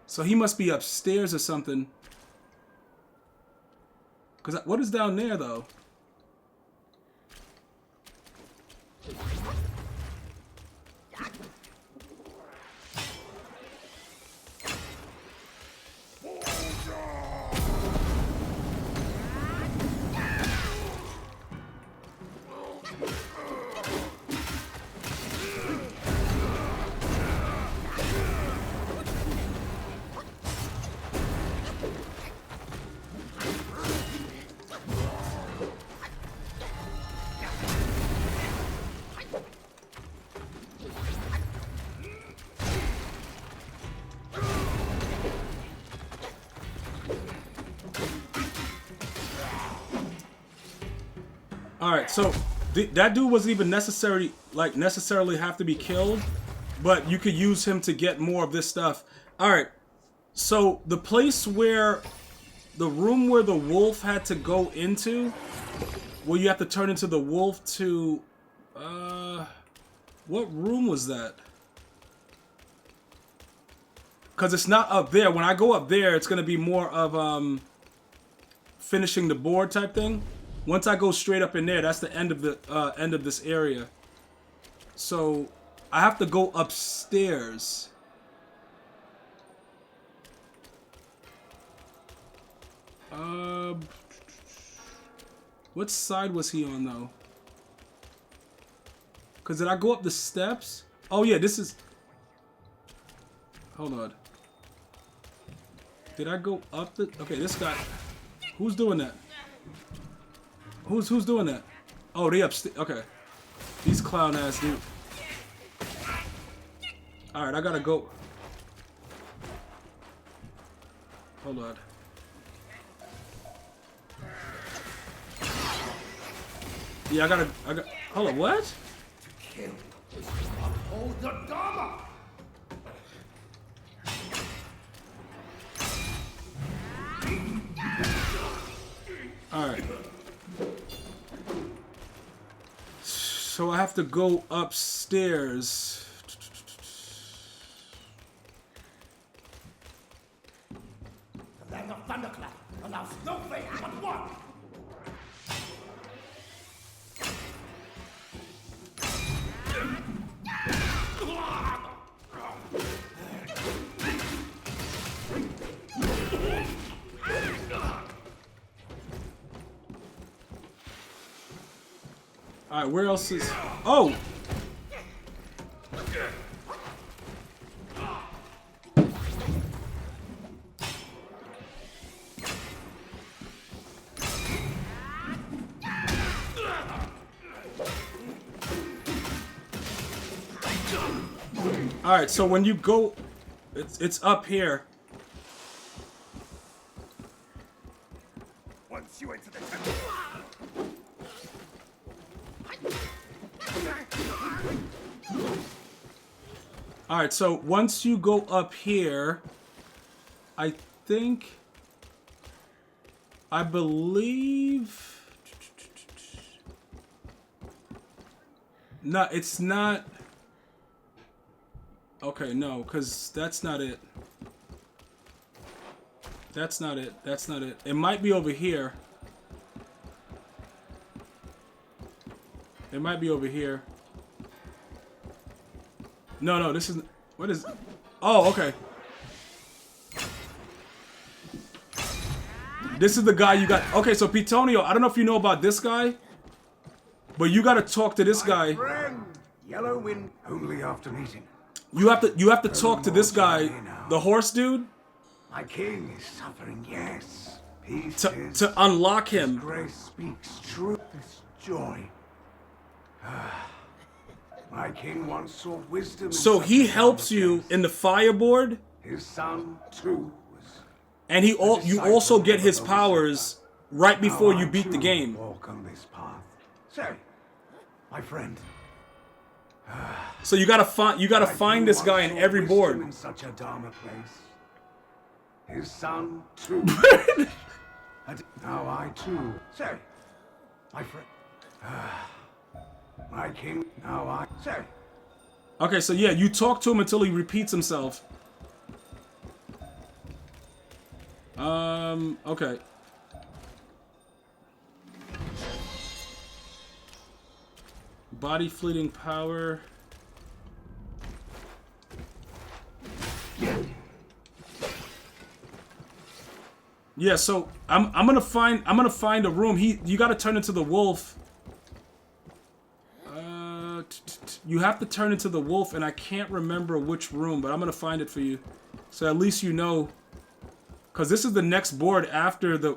So he must be upstairs or something. Because what is down there, though? Alright, so that dude wasn't even necessarily have to be killed, but you could use him to get more of this stuff. Alright, so the place where, the room where the wolf had to go into, where you have to turn into the wolf to, what room was that? Because it's not up there. When I go up there, it's going to be more of, finishing the board type thing. Once I go straight up in there, that's the end of the end of this area. So I have to go upstairs. What side was he on though? Cause did I go up the steps? Oh yeah, this is. Hold on. Did I go up the? Okay, this guy. Who's doing that? Who's doing that? Oh, they upstairs. Okay. These clown ass dude. Alright, I gotta go. Hold on. Yeah, I got. Hold on, what? Kill. Uphold the Dharma. Alright. So I have to go upstairs. The land of Thunderclap allows no fate but one. Alright, where else is... Oh! Alright, so when you go... It's up here. Once you enter the temple. Alright, so once you go up here, I believe... No, it's not... Okay, no, because that's not it. That's not it. That's not it. It might be over here. It might be over here. No, this is... What is... Oh, okay. This is the guy you got... Okay, so Pitonio, I don't know if you know about this guy, but you got to talk to this guy. Friend, Yellow Wind, only after meeting. You have to talk to this guy, the horse dude. My king is suffering, yes. to unlock him. Grace speaks truth. This joy. My king once sought wisdom. In So such he a helps you place. in the fireboard, His son too was. and you also get his powers right before you beat the game. Walk on this path. Say, my friend. So you gotta find this guy in every board. In such a Dharma place. His son too. And now I too. Say, my friend. My king. Now I say. Okay, so yeah, you talk to him until he repeats himself. Okay. Body fleeting power. Yeah, so I'm gonna find a room. You gotta turn into the wolf. You have to turn into the wolf, and I can't remember which room, but I'm gonna find it for you, so at least you know. Cause this is the next board after the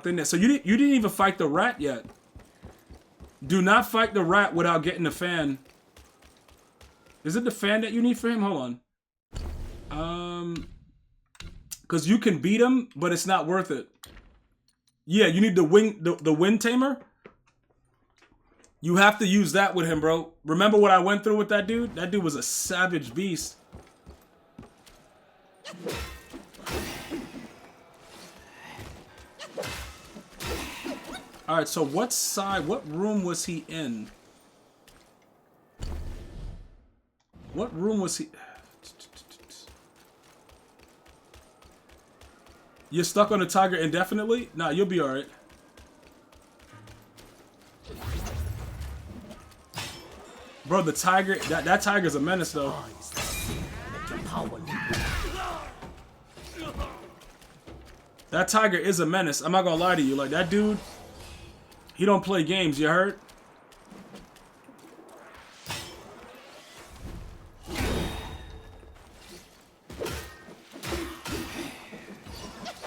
thing. So you didn't even fight the rat yet. Do not fight the rat without getting the fan. Is it the fan that you need for him? Hold on. Cause you can beat him, but it's not worth it. Yeah, you need the wind tamer. You have to use that with him, bro. Remember what I went through with that dude? That dude was a savage beast. Alright, so what room was he in? What room was he? You're stuck on the tiger indefinitely? Nah, you'll be alright. Bro, the tiger, that tiger's a menace though. That tiger is a menace. I'm not gonna lie to you. Like, that dude, he don't play games, you heard?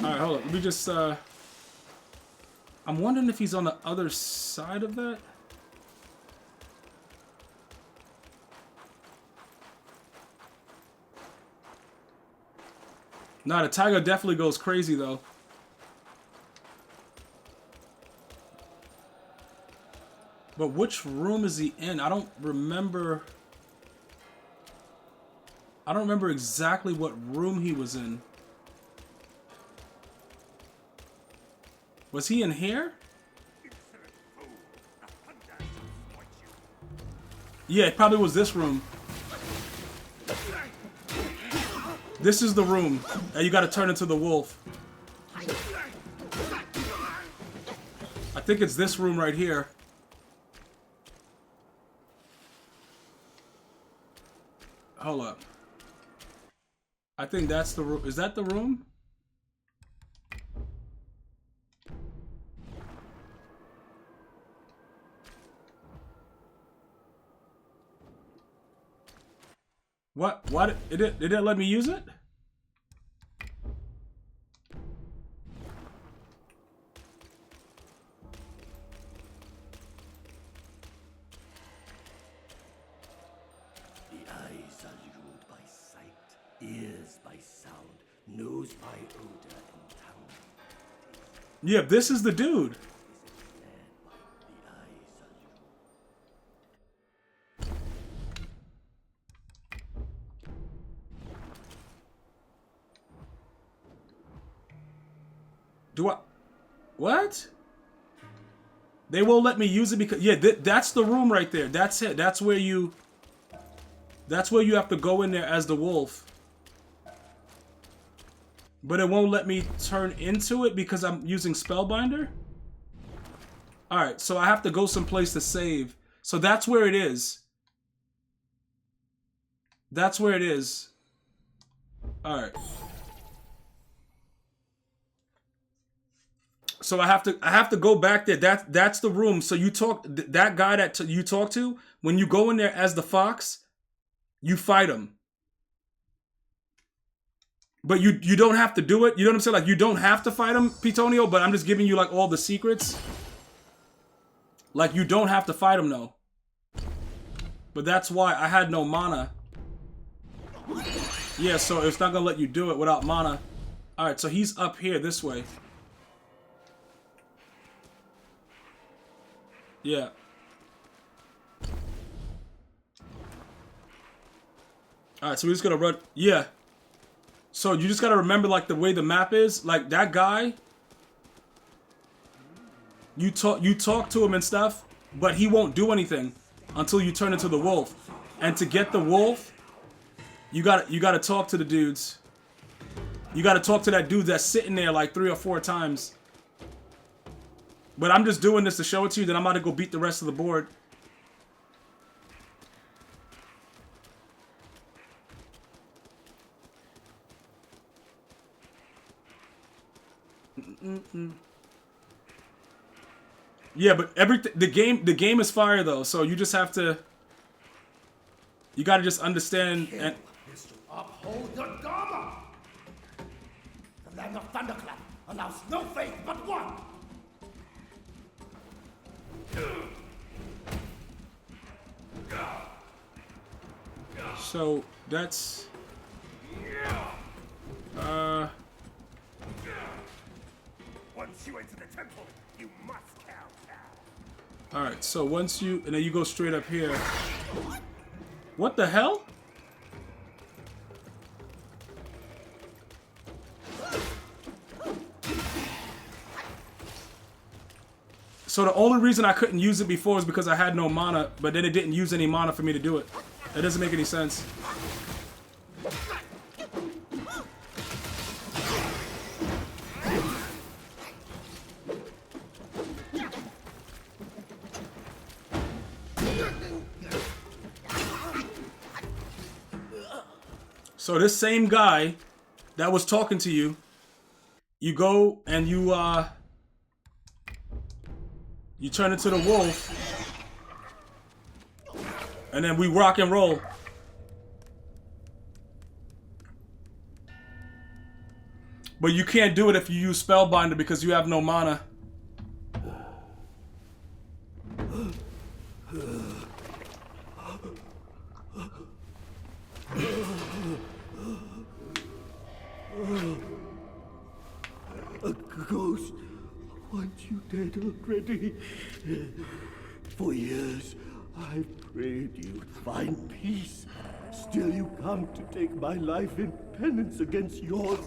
Alright, hold on. Let me just, I'm wondering if he's on the other side of that. Nah, the tiger definitely goes crazy, though. But which room is he in? I don't remember exactly what room he was in. Was he in here? Yeah, it probably was this room. This is the room that you gotta turn into the wolf. I think it's this room right here. Hold up. I think that's the room. Is that the room? What? Why did it let me use it? The eyes are ruled by sight, ears by sound, nose by odor, and tongue. Yeah, this is the dude. What? They won't let me use it because that's the room right there. That's it. That's where you have to go in there as the wolf. But it won't let me turn into it because I'm using Spellbinder. Alright, so I have to go someplace to save. So that's where it is. That's where it is. Alright. So I have to go back there. That's the room. So you talk that guy that you talk to, when you go in there as the fox, you fight him. But you don't have to do it. You know what I'm saying? Like, you don't have to fight him, Pitonio, but I'm just giving you, like, all the secrets. Like, you don't have to fight him, though. But that's why I had no mana. Yeah, so it's not gonna let you do it without mana. Alright, so he's up here this way. Yeah. Alright, so we're just gonna run. Yeah. So you just gotta remember, like, the way the map is. Like, that guy, you talk to him and stuff, but he won't do anything until you turn into the wolf. And to get the wolf, you gotta talk to the dudes. You gotta talk to that dude that's sitting there like 3 or 4 times. But I'm just doing this to show it to you, then I'm about to go beat the rest of the board. Yeah, but the game is fire though, so you just have to. You gotta just understand and. Is to uphold the Dharma. The land of Thunderclap allows no faith but one. So that's. Once you enter the temple, you must kowtow. Alright, so once you. And then you go straight up here. What the hell? So the only reason I couldn't use it before is because I had no mana, but then it didn't use any mana for me to do it. That doesn't make any sense. So this same guy that was talking to you, you go and you turn into the wolf, and then we rock and roll. But you can't do it if you use Spellbinder because you have no mana. A ghost wants you dead already. For years, I've prayed you'd find peace. Still you come to take my life in penance against yours.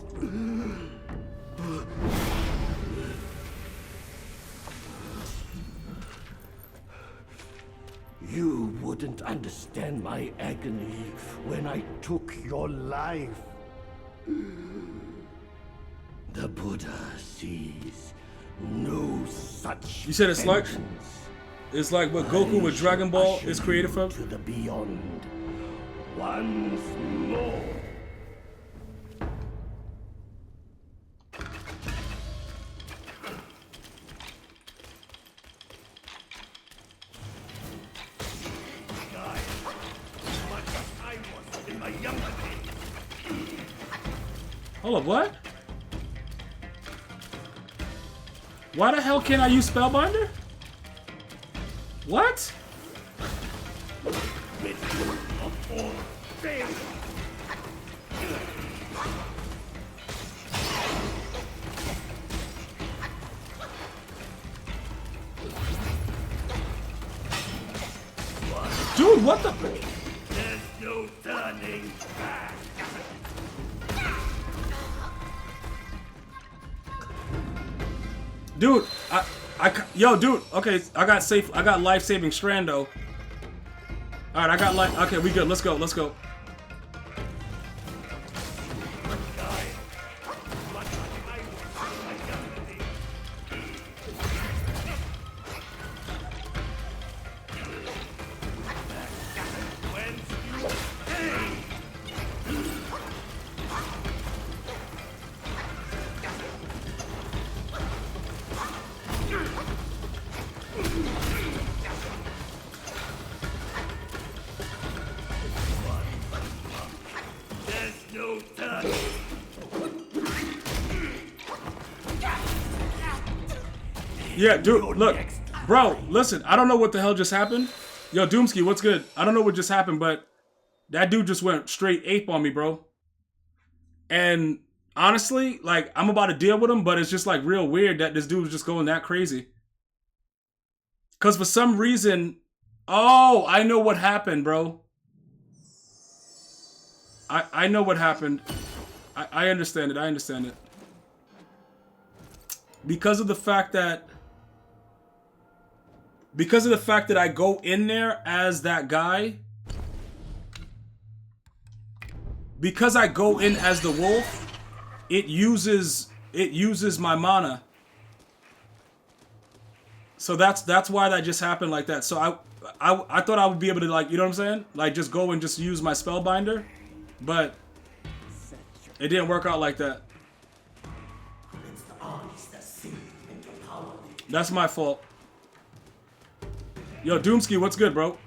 You wouldn't understand my agony when I took your life. The Buddha sees no such. You said it's like vengeance. what Goku with Dragon Ball is created from? To the beyond. Once more. Hold up, what? Why the hell can't I use Spellbinder? What? Dude, what the? There's no turning back. Dude, yo, dude. Okay, I got life-saving Strando. All right, I got life. Okay, we good. Let's go. Let's go. Yeah, dude, look. Bro, listen, I don't know what the hell just happened. Yo, Doomski, what's good? I don't know what just happened, but that dude just went straight ape on me, bro. And honestly, like, I'm about to deal with him, but it's just, like, real weird that this dude was just going that crazy. Because for some reason... Oh, I know what happened, bro. I know what happened. I understand it. I understand it. Because of the fact that I go in there as that guy. Because I go in as the wolf, it uses my mana. So that's why that just happened like that. So I thought I would be able to, like, you know what I'm saying? Like, just go and just use my spellbinder. But it didn't work out like that. That's my fault. Yo, Doomski, what's good, bro?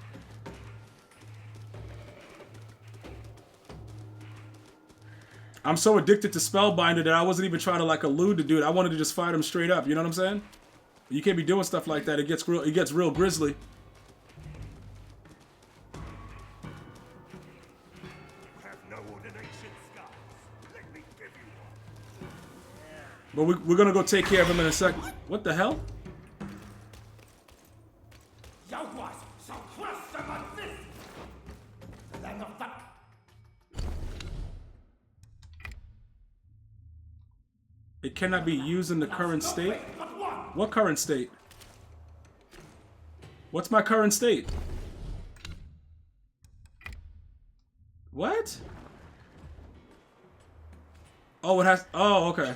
I'm so addicted to spellbinder that I wasn't even trying to, like, allude to dude. I wanted to just fight him straight up. You know what I'm saying? You can't be doing stuff like that. It gets real grisly. But we're gonna go take care of him in a second. What the hell? It cannot be used in the current state? What current state? What's my current state? What? Oh, it has... Oh, okay.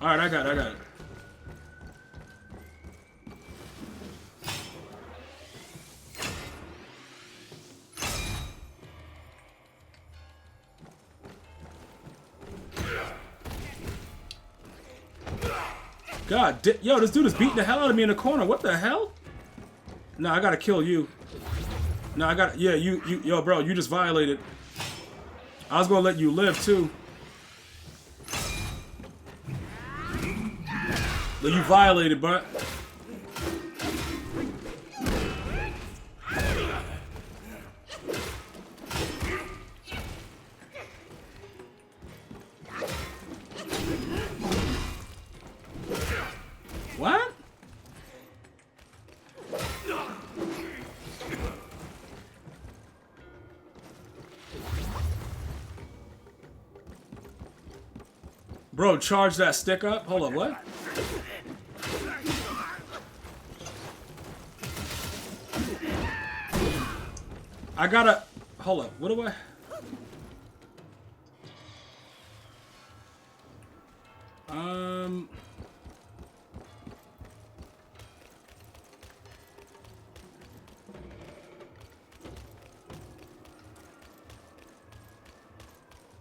Alright, I got it. God, yo, this dude is beating the hell out of me in the corner. What the hell? No, I gotta kill you. No, I got... Yeah, yo, bro, you just violated. I was gonna let you live, too. But you violated, bro. What? Bro, charge that stick up? Hold up, what? I gotta... Hold up, what do I...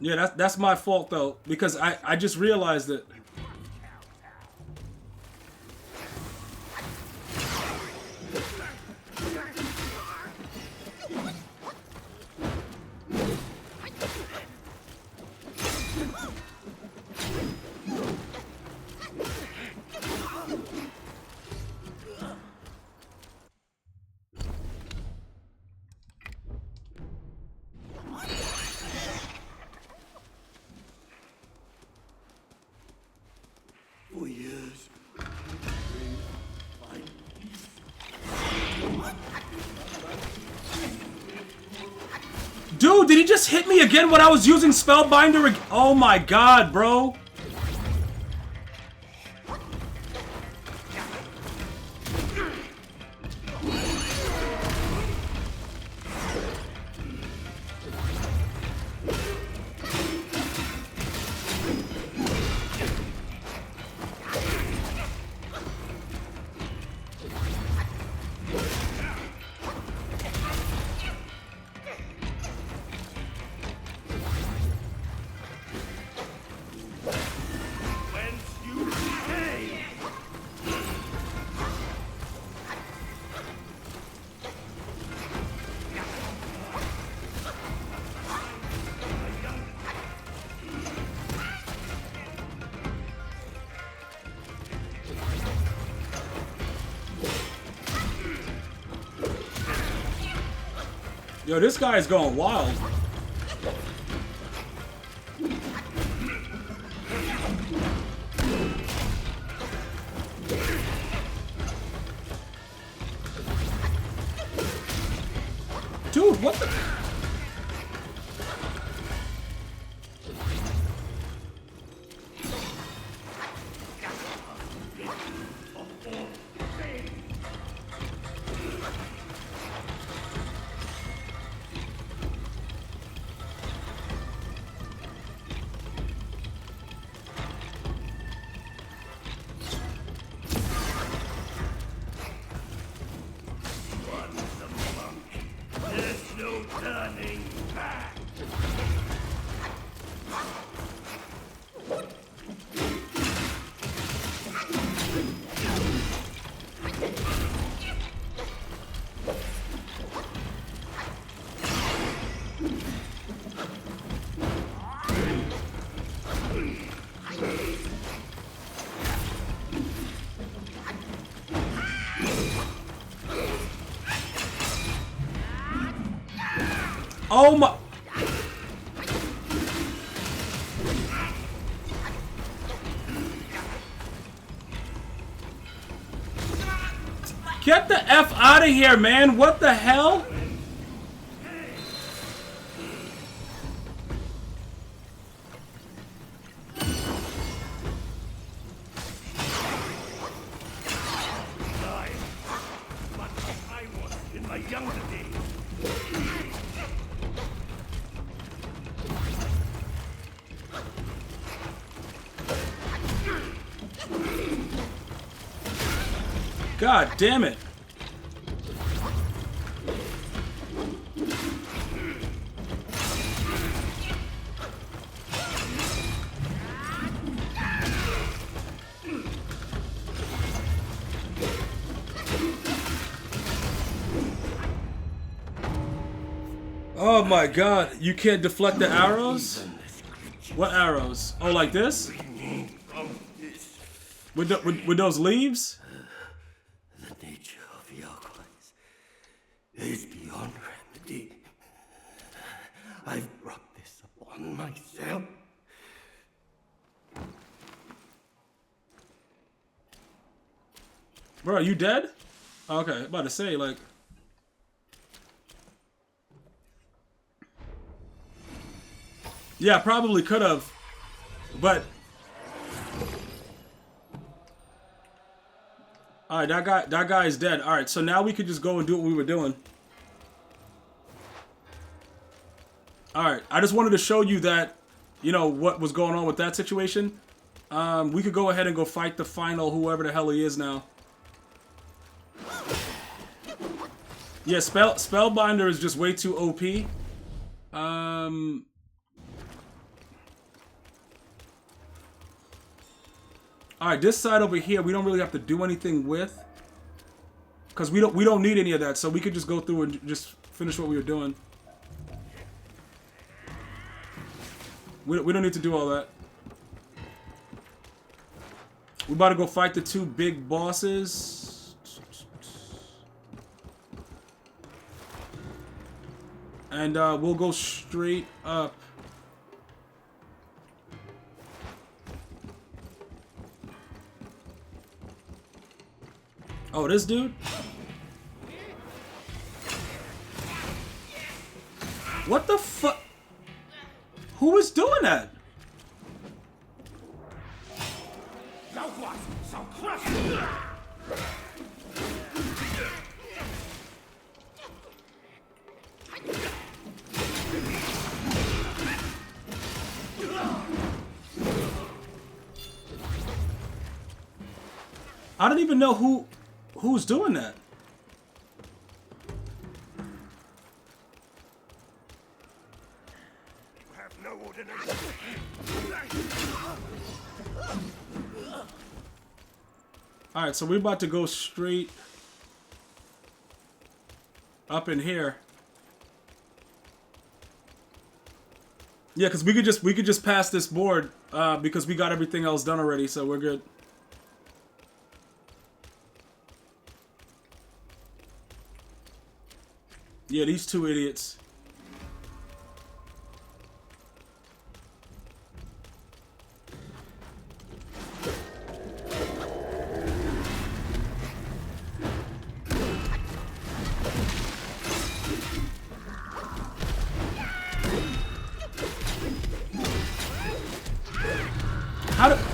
Yeah, that's my fault, though, because I just realized it. For years, Dude, did he just hit me again when I was using Spellbinder? Oh my god, bro. Yo, this guy is going wild. Dude, what the... Oh my... Get the F out of here, man. What the hell? God damn it. Oh my god, you can't deflect the arrows? What arrows? Oh, like this? With those leaves? The nature of your quest is beyond remedy. I've brought this upon myself. Bro, are you dead? Okay, about to say, like... Yeah, probably could have, but... Alright, that guy is dead. Alright, so now we could just go and do what we were doing. Alright, I just wanted to show you that, you know, what was going on with that situation. We could go ahead and go fight the final whoever the hell he is now. Yeah, Spellbinder is just way too OP. Alright, this side over here, we don't really have to do anything with. Because we don't need any of that, so we could just go through and just finish what we were doing. We don't need to do all that. We're about to go fight the two big bosses. And we'll go straight up. Oh, this dude? What the fuck? Who was doing that? I don't even know who's doing that. Alright, so we're about to go straight up in here. Yeah, because we could just pass this board because we got everything else done already, so we're good. Yeah, these two idiots.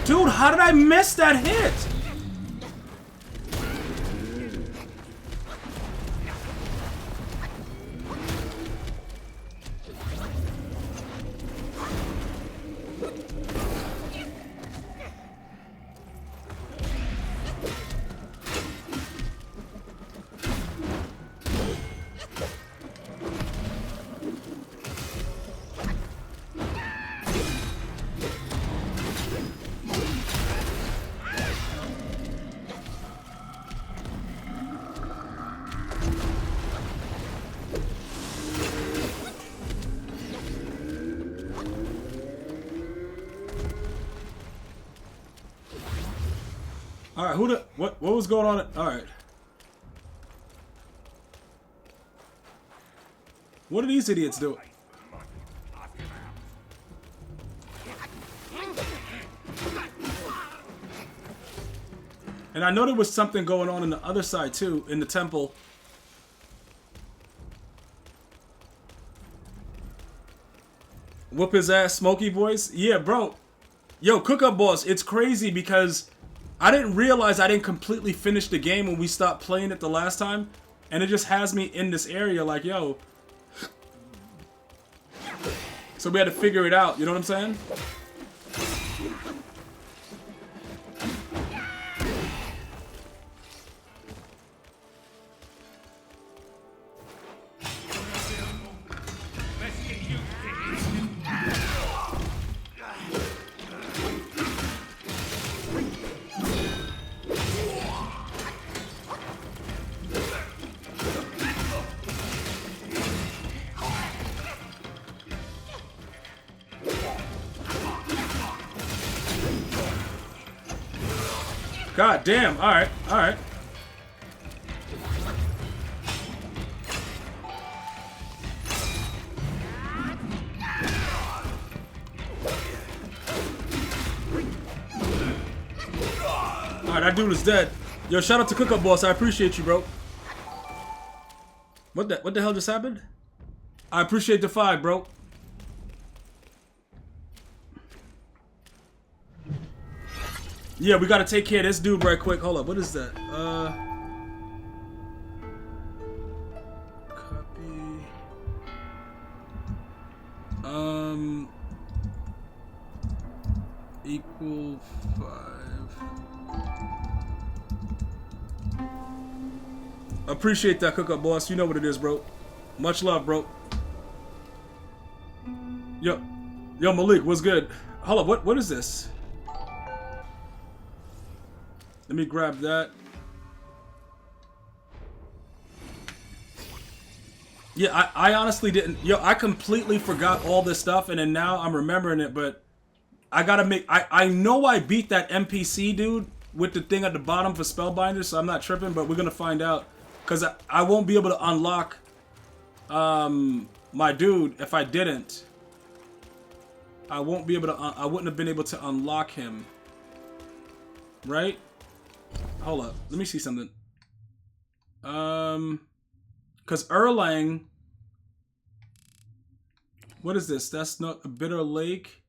Dude, how did I miss that hit? All right, what was going on? All right. What are these idiots doing? And I know there was something going on the other side too, in the temple. Whoop his ass, smoky voice. Yeah, bro. Yo, Cook Up Boss, it's crazy because I didn't realize I didn't completely finish the game when we stopped playing it the last time. And it just has me in this area like, yo. So we had to figure it out, you know what I'm saying? God damn, alright, alright. Alright, that dude is dead. Yo, shout out to Cook Up Boss, I appreciate you, bro. What the hell just happened? I appreciate the 5, bro. Yeah, we gotta take care of this dude right quick. Hold up, what is that? Copy. Equal 5. Appreciate that, Cook Up Boss. You know what it is, bro. Much love, bro. Yo, Malik, what's good? Hold up, what is this? Let me grab that. Yeah, I honestly didn't. Yo, I completely forgot all this stuff, and then now I'm remembering it, but I gotta make. I know I beat that NPC dude with the thing at the bottom for Spellbinder, so I'm not tripping, but we're gonna find out. Because I won't be able to unlock my dude if I didn't. I won't be able to. I wouldn't have been able to unlock him. Right? Hold up. Let me see something. Because Erlang. What is this? That's not a Bitter Lake.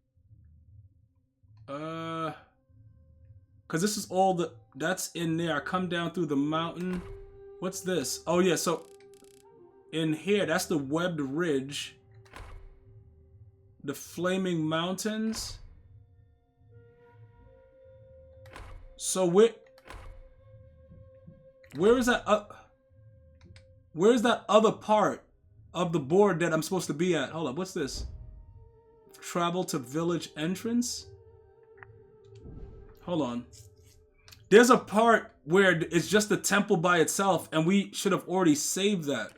Because this is all the. That's in there. I come down through the mountain. What's this? Oh, yeah. So in here, that's the Webbed Ridge. The Flaming Mountains. So where is that? Where is that other part of the board that I'm supposed to be at? Hold up, what's this? Travel to village entrance? Hold on. There's a part where it's just the temple by itself, and we should have already saved that.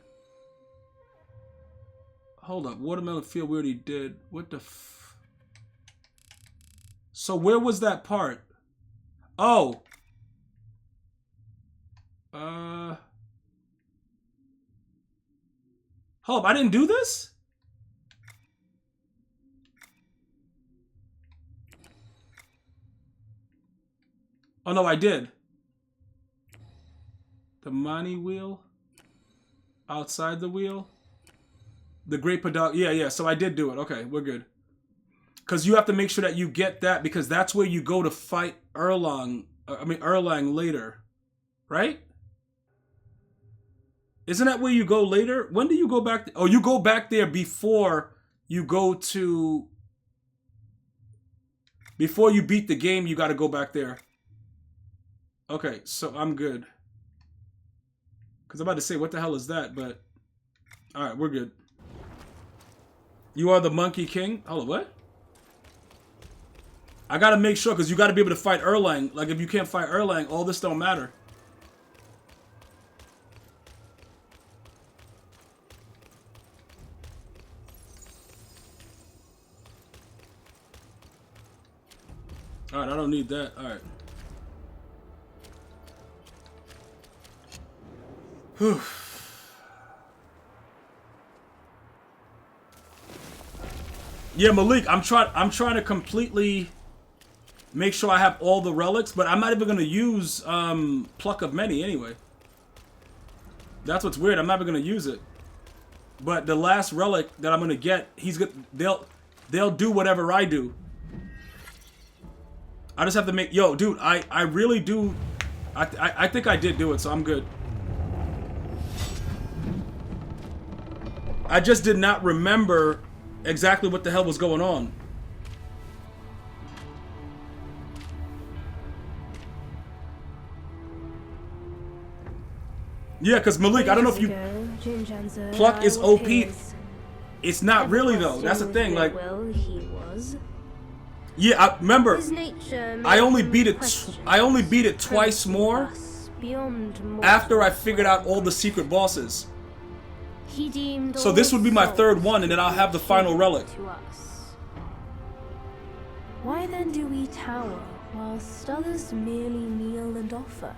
Hold up, Watermelon Field we already did. What the f... So where was that part? Oh. Hold up, I didn't do this? Oh no, I did. The money wheel? Outside the wheel? The Great Padog. Yeah, so I did do it. Okay, we're good. Because you have to make sure that you get that, because that's where you go to fight Erlang later. Right? Isn't that where you go later? When do you go back? Oh, you go back there before you go to... Before you beat the game, you got to go back there. Okay, so I'm good. Because I'm about to say, what the hell is that? But, alright, we're good. You are the Monkey King? Hold on, what? I got to make sure, because you got to be able to fight Erlang. Like, if you can't fight Erlang, all this don't matter. Alright, I don't need that. Alright. Whew. Yeah, Malik, I'm trying to completely make sure I have all the relics, but I'm not even gonna use Pluck of Many anyway. That's what's weird. I'm never gonna use it. But the last relic that I'm gonna get, they'll do whatever I do. I just have to make... Yo, dude, I really do... I think I did do it, so I'm good. I just did not remember exactly what the hell was going on. Yeah, because Malik, I don't know if you... Pluck is OP. It's not really, though. That's the thing, like... Yeah, I remember. I only beat it twice more after I figured out all the secret bosses. So this would be my third one, and then I'll have the final relic. Why then do we tower whilst others merely kneel and offer?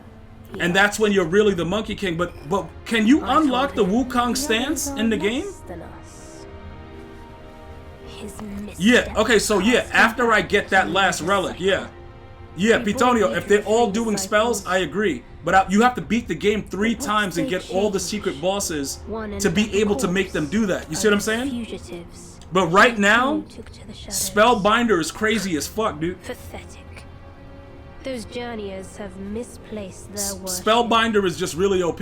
And that's when you're really the Monkey King. But can you unlock the Wukong stance in the game? Yeah, okay, so yeah, after I get that last relic, yeah. Yeah, Pitonio, if they're all doing spells, I agree. But you have to beat the game 3 times and get all the secret bosses to be able to make them do that. You see what I'm saying? But right now, Spellbinder is crazy as fuck, dude. Pathetic. Those journeyers have misplaced their worship. Spellbinder is just really OP.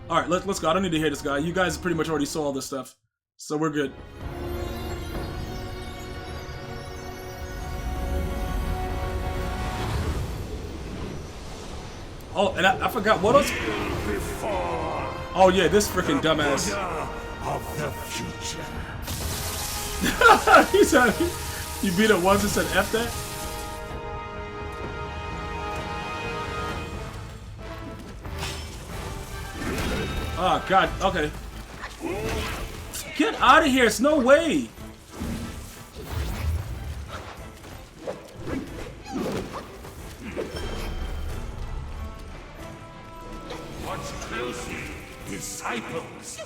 Alright, let's go. I don't need to hear this guy. You guys pretty much already saw all this stuff. So we're good. Oh, and I forgot what else. Oh yeah, this freaking dumbass. Of the future. He said, you beat it once and said F that? Oh god, okay. Get out of here, it's no way. Watch closely, disciples.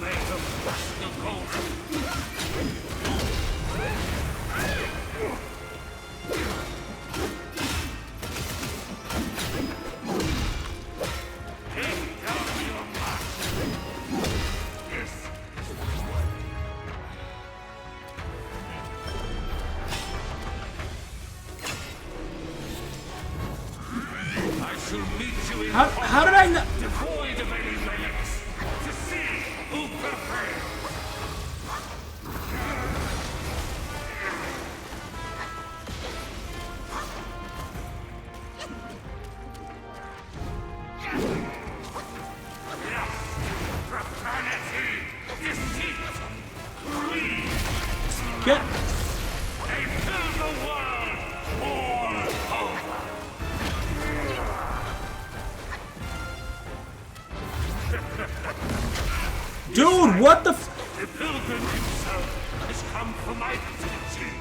Make a crystal golden. Take down your master. Yes. I shall meet you in How did I not? devoid of any relics to see who prevails. Profanity, deceit, greed, Get. they fill the world all over. Dude, what the f- The pilgrim himself has come for my teaching.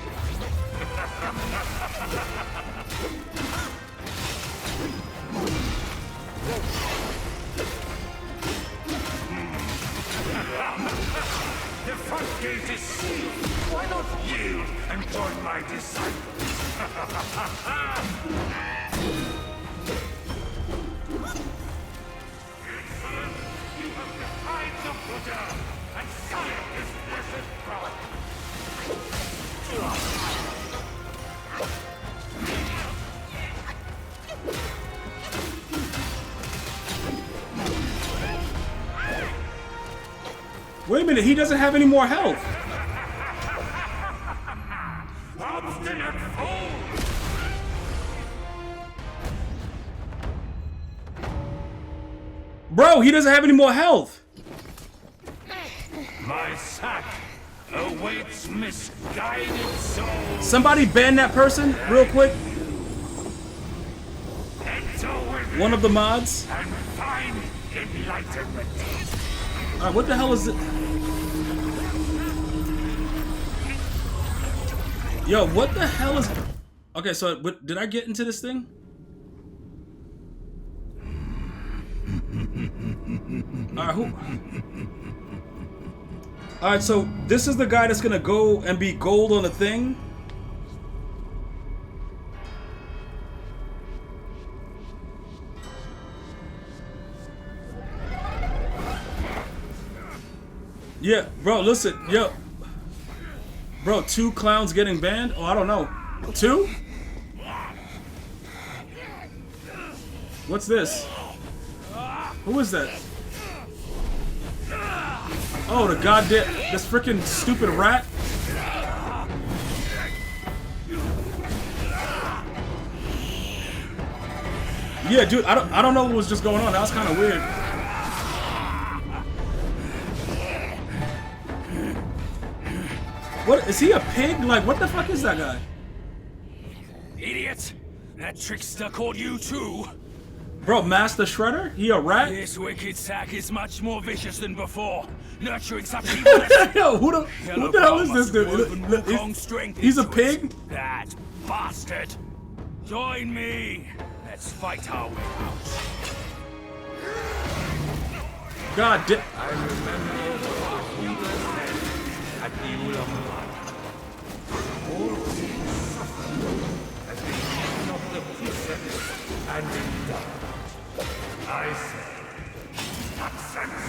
Join my disciples. You have defied the Buddha and sullied his blessed God. Wait a minute, he doesn't have any more health. Obstinate fool! Bro, he doesn't have any more health. My sack awaits misguided souls. Somebody ban that person real quick. Enter with One of the mods. and find enlightenment. Alright, what the hell is it? Yo, what the hell is... Okay, so did I get into this thing? Alright, who... Alright, so this is the guy that's gonna go and be gold on a thing? Yeah, bro, listen, yo. Bro, 2 clowns getting banned? Oh, I don't know. 2? What's this? Who is that? Oh, the goddamn, this freaking stupid rat. Yeah, dude, I don't know what was just going on. That was kind of weird. What, is he a pig? Like, what the fuck is that guy? Idiot! That trickster called you too! Bro, Master Shredder? He a rat? This wicked sack is much more vicious than before, nurturing such evil. Yo, who the hell is this dude? He's a pig? That bastard! Join me! Let's fight our way out. God damn. I remember what Buddha said at the Ulambat. All things suffer as they heed not the precepts and indulge. I say, nonsense.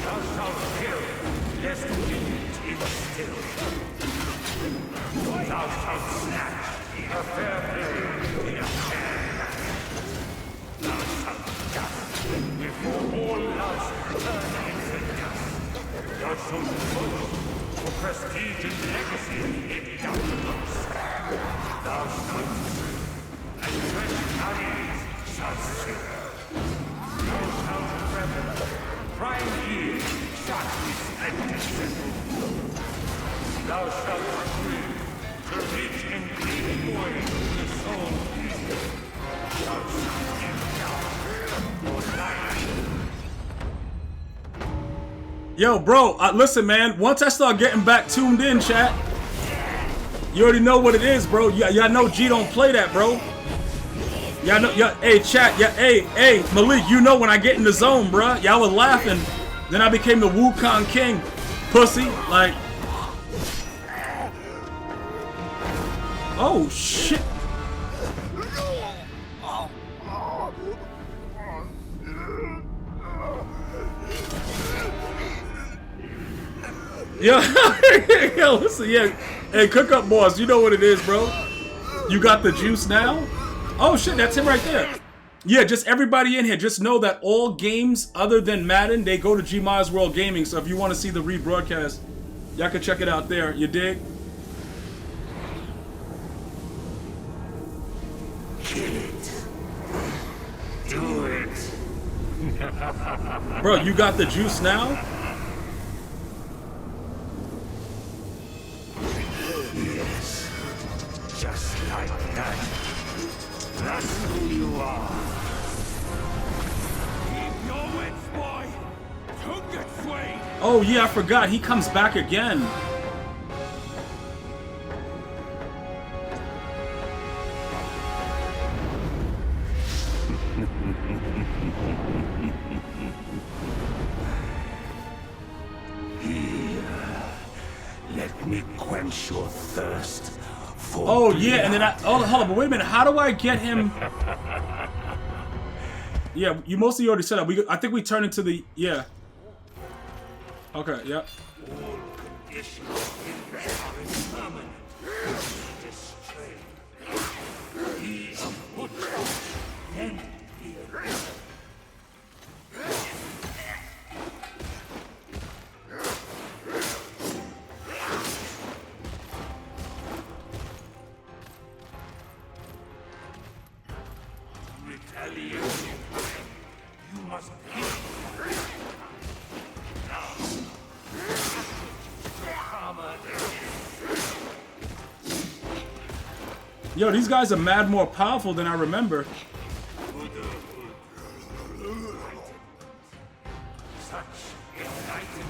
Thou shalt kill, lest you be still. Thou shalt snatch a fair blade in a fair match. Thou shalt dust before all lust turn into dust. Thou shalt follow for prestige and legacy in doubtful. Thou shalt sue, and fresh allies shall sue. Thou shalt revel, prime years shall be spent in simple. Thou shalt free to reach and clean away the soul peace. Thou shalt give down for life. Yo, bro, listen, man. Once I start getting back tuned in, chat, you already know what it is, bro. Y'all know G don't play that, bro. Y'all know, hey, chat, hey, Malik, you know when I get in the zone, bro. Y'all was laughing. Then I became the Wukong King, pussy. Like, oh shit. Yo, yo, listen, yeah. Hey, cook up, boss. You know what it is, bro. You got the juice now? Oh shit, that's him right there. Yeah, just everybody in here, just know that all games other than Madden, they go to GmiasWorld Gaming. So if you want to see the rebroadcast, y'all can check it out there. You dig? Kill it. Do it. Bro, you got the juice now? Yes. Just like that. That's who you are. Keep your wits, boy! Don't get swayed! Oh yeah, I forgot. He comes back again. Let me quench your thirst for Oh yeah, and then hold on, but wait a minute. How do I get him? Yeah, you mostly already said that. I think we turn into the Okay, yeah. all conditions in this are impermanent. He is put then retaliation. You must kill. Yo, these guys are mad more powerful than I remember. Such enlightenment.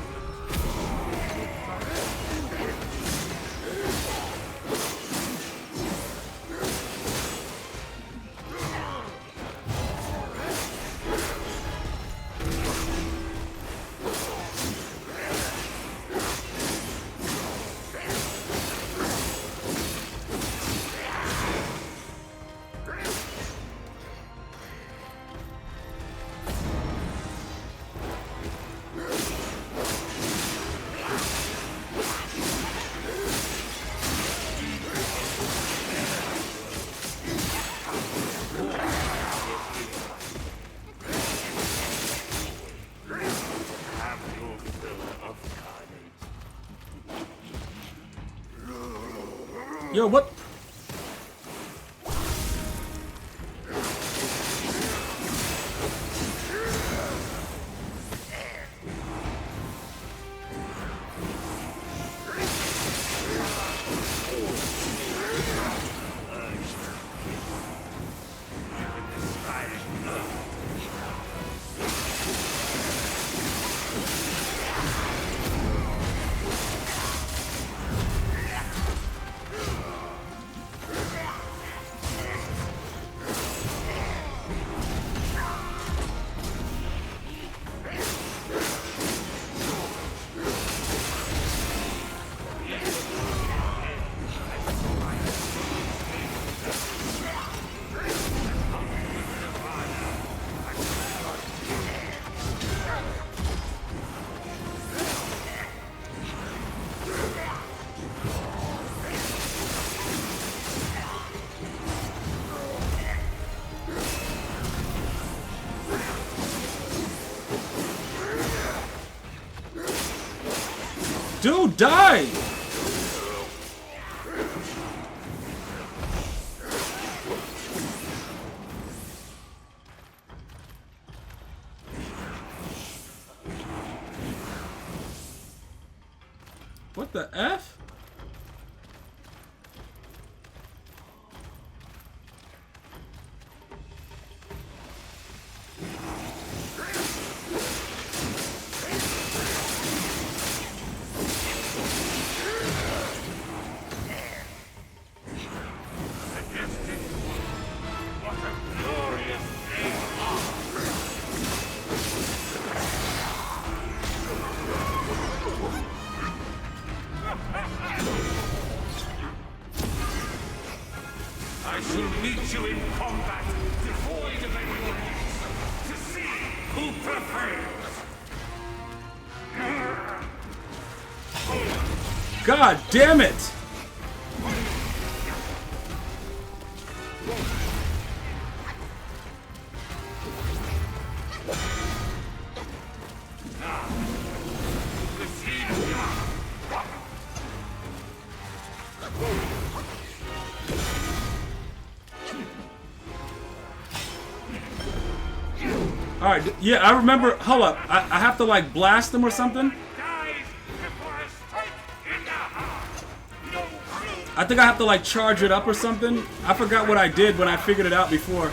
Yo, what? Dude, die! What the F? I shall meet you in combat, devoid of any limits, to see who prevails. God damn it! Alright, yeah, I remember. Hold up. I have to, like, blast them or something? I think I have to, like, charge it up or something. I forgot what I did when I figured it out before.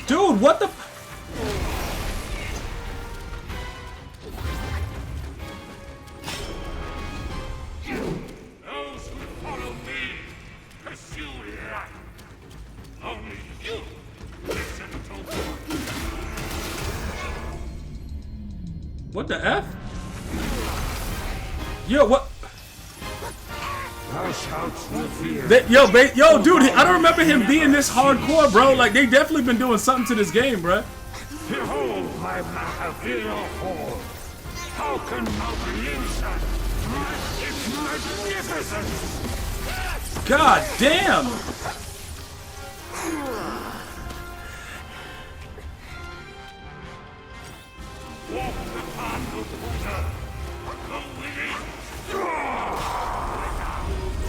Dude, what the? What the F? Yo, what? Yo, dude, I don't remember him being this hardcore, bro. Like, they definitely been doing something to this game, bro. Behold my material hall. How can Malcolm its magnificence? God damn! Walk the path of water. Go with it.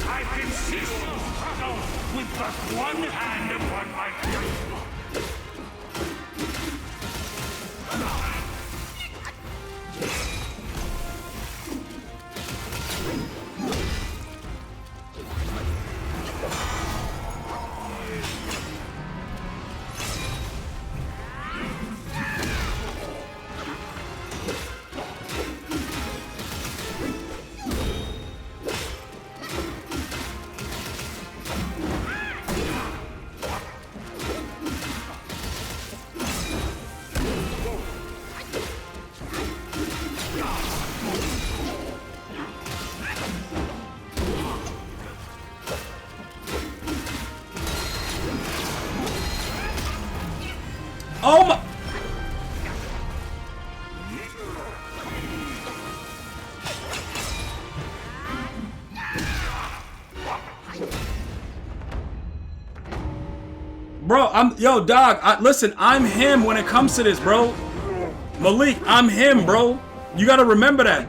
I can see you struggle with but one hand upon my grip. Oh my! Bro, yo, dog. Listen, I'm him when it comes to this, bro. Malik, I'm him, bro. You gotta remember that.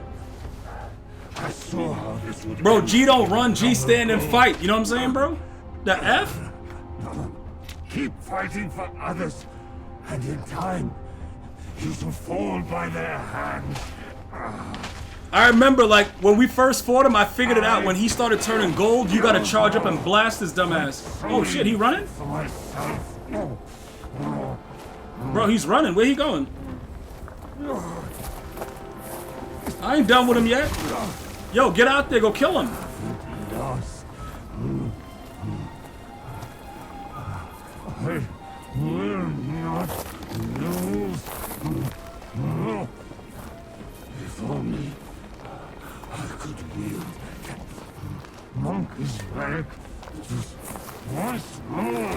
I saw how this would Bro, G don't run, G stand and fight. You know what I'm saying, bro? The F? keep fighting for others, and in time, you shall fall by their hand. I remember, like, when we first fought him, I figured it out. When he started turning gold, you gotta charge up and blast his dumbass. Oh shit, he running? For myself. Bro, he's running. Where he going? I ain't done with him yet. Yo, get out there, go kill him. Lost. I will not lose. If only I could wield that monkey's relic just once more.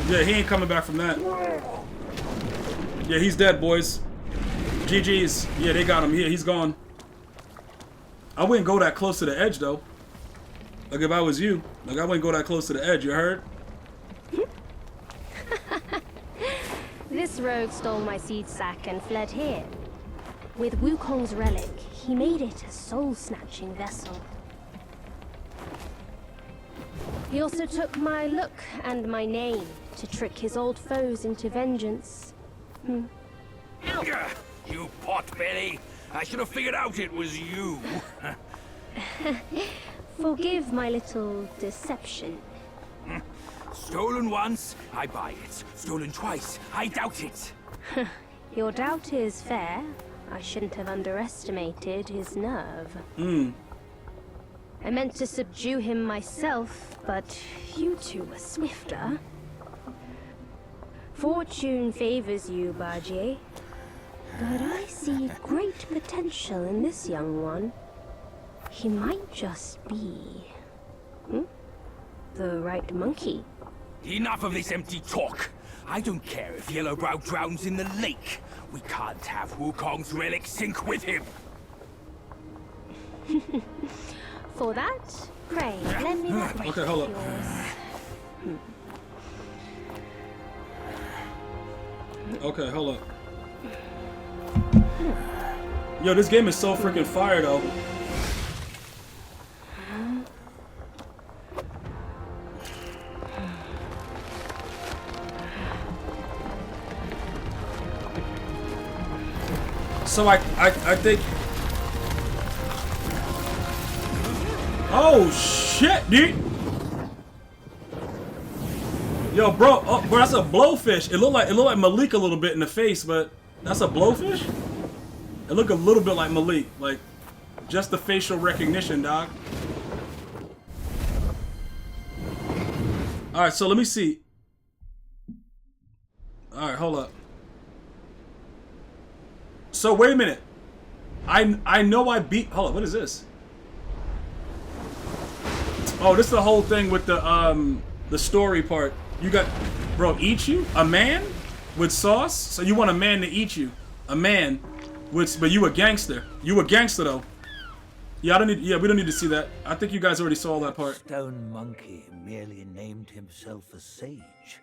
Yeah, he ain't coming back from that. Yeah, he's dead, boys. GG's. Yeah, they got him. Yeah, he's gone. I wouldn't go that close to the edge, though. Like, if I was you. Like, I wouldn't go that close to the edge, you heard? This rogue stole my seed sack and fled here. With Wukong's relic, he made it a soul-snatching vessel. He also took my look and my name to trick his old foes into vengeance. You potbelly! I should have figured out it was you. Forgive my little deception. Stolen once, I buy it. Stolen twice, I doubt it. Your doubt is fair. I shouldn't have underestimated his nerve. I meant to subdue him myself, but you two were swifter. Fortune favors you, Bajie. But I see great potential in this young one. He might just be... the right monkey. Enough of this empty talk. I don't care if Yellowbrow drowns in the lake. We can't have Wukong's relic sink with him. For that, pray, lend me that relic Okay, hold of up. yours. Okay, hold up. Yo, this game is so freaking fire, though. So I think... Oh, shit, dude! Yo, bro, bro, that's a blowfish. It looked like Malik a little bit in the face, but that's a blowfish? It looked a little bit like Malik, like just the facial recognition, dog. All right, so let me see. All right, hold up. So wait a minute. I know I beat. Hold on. What is this? Oh, this is the whole thing with the story part. You got, bro, eat you? A man with sauce? So you want a man to eat you? A man with, but you a gangster. You a gangster though. Yeah, we don't need to see that. I think you guys already saw that part. Stone Monkey merely named himself a sage.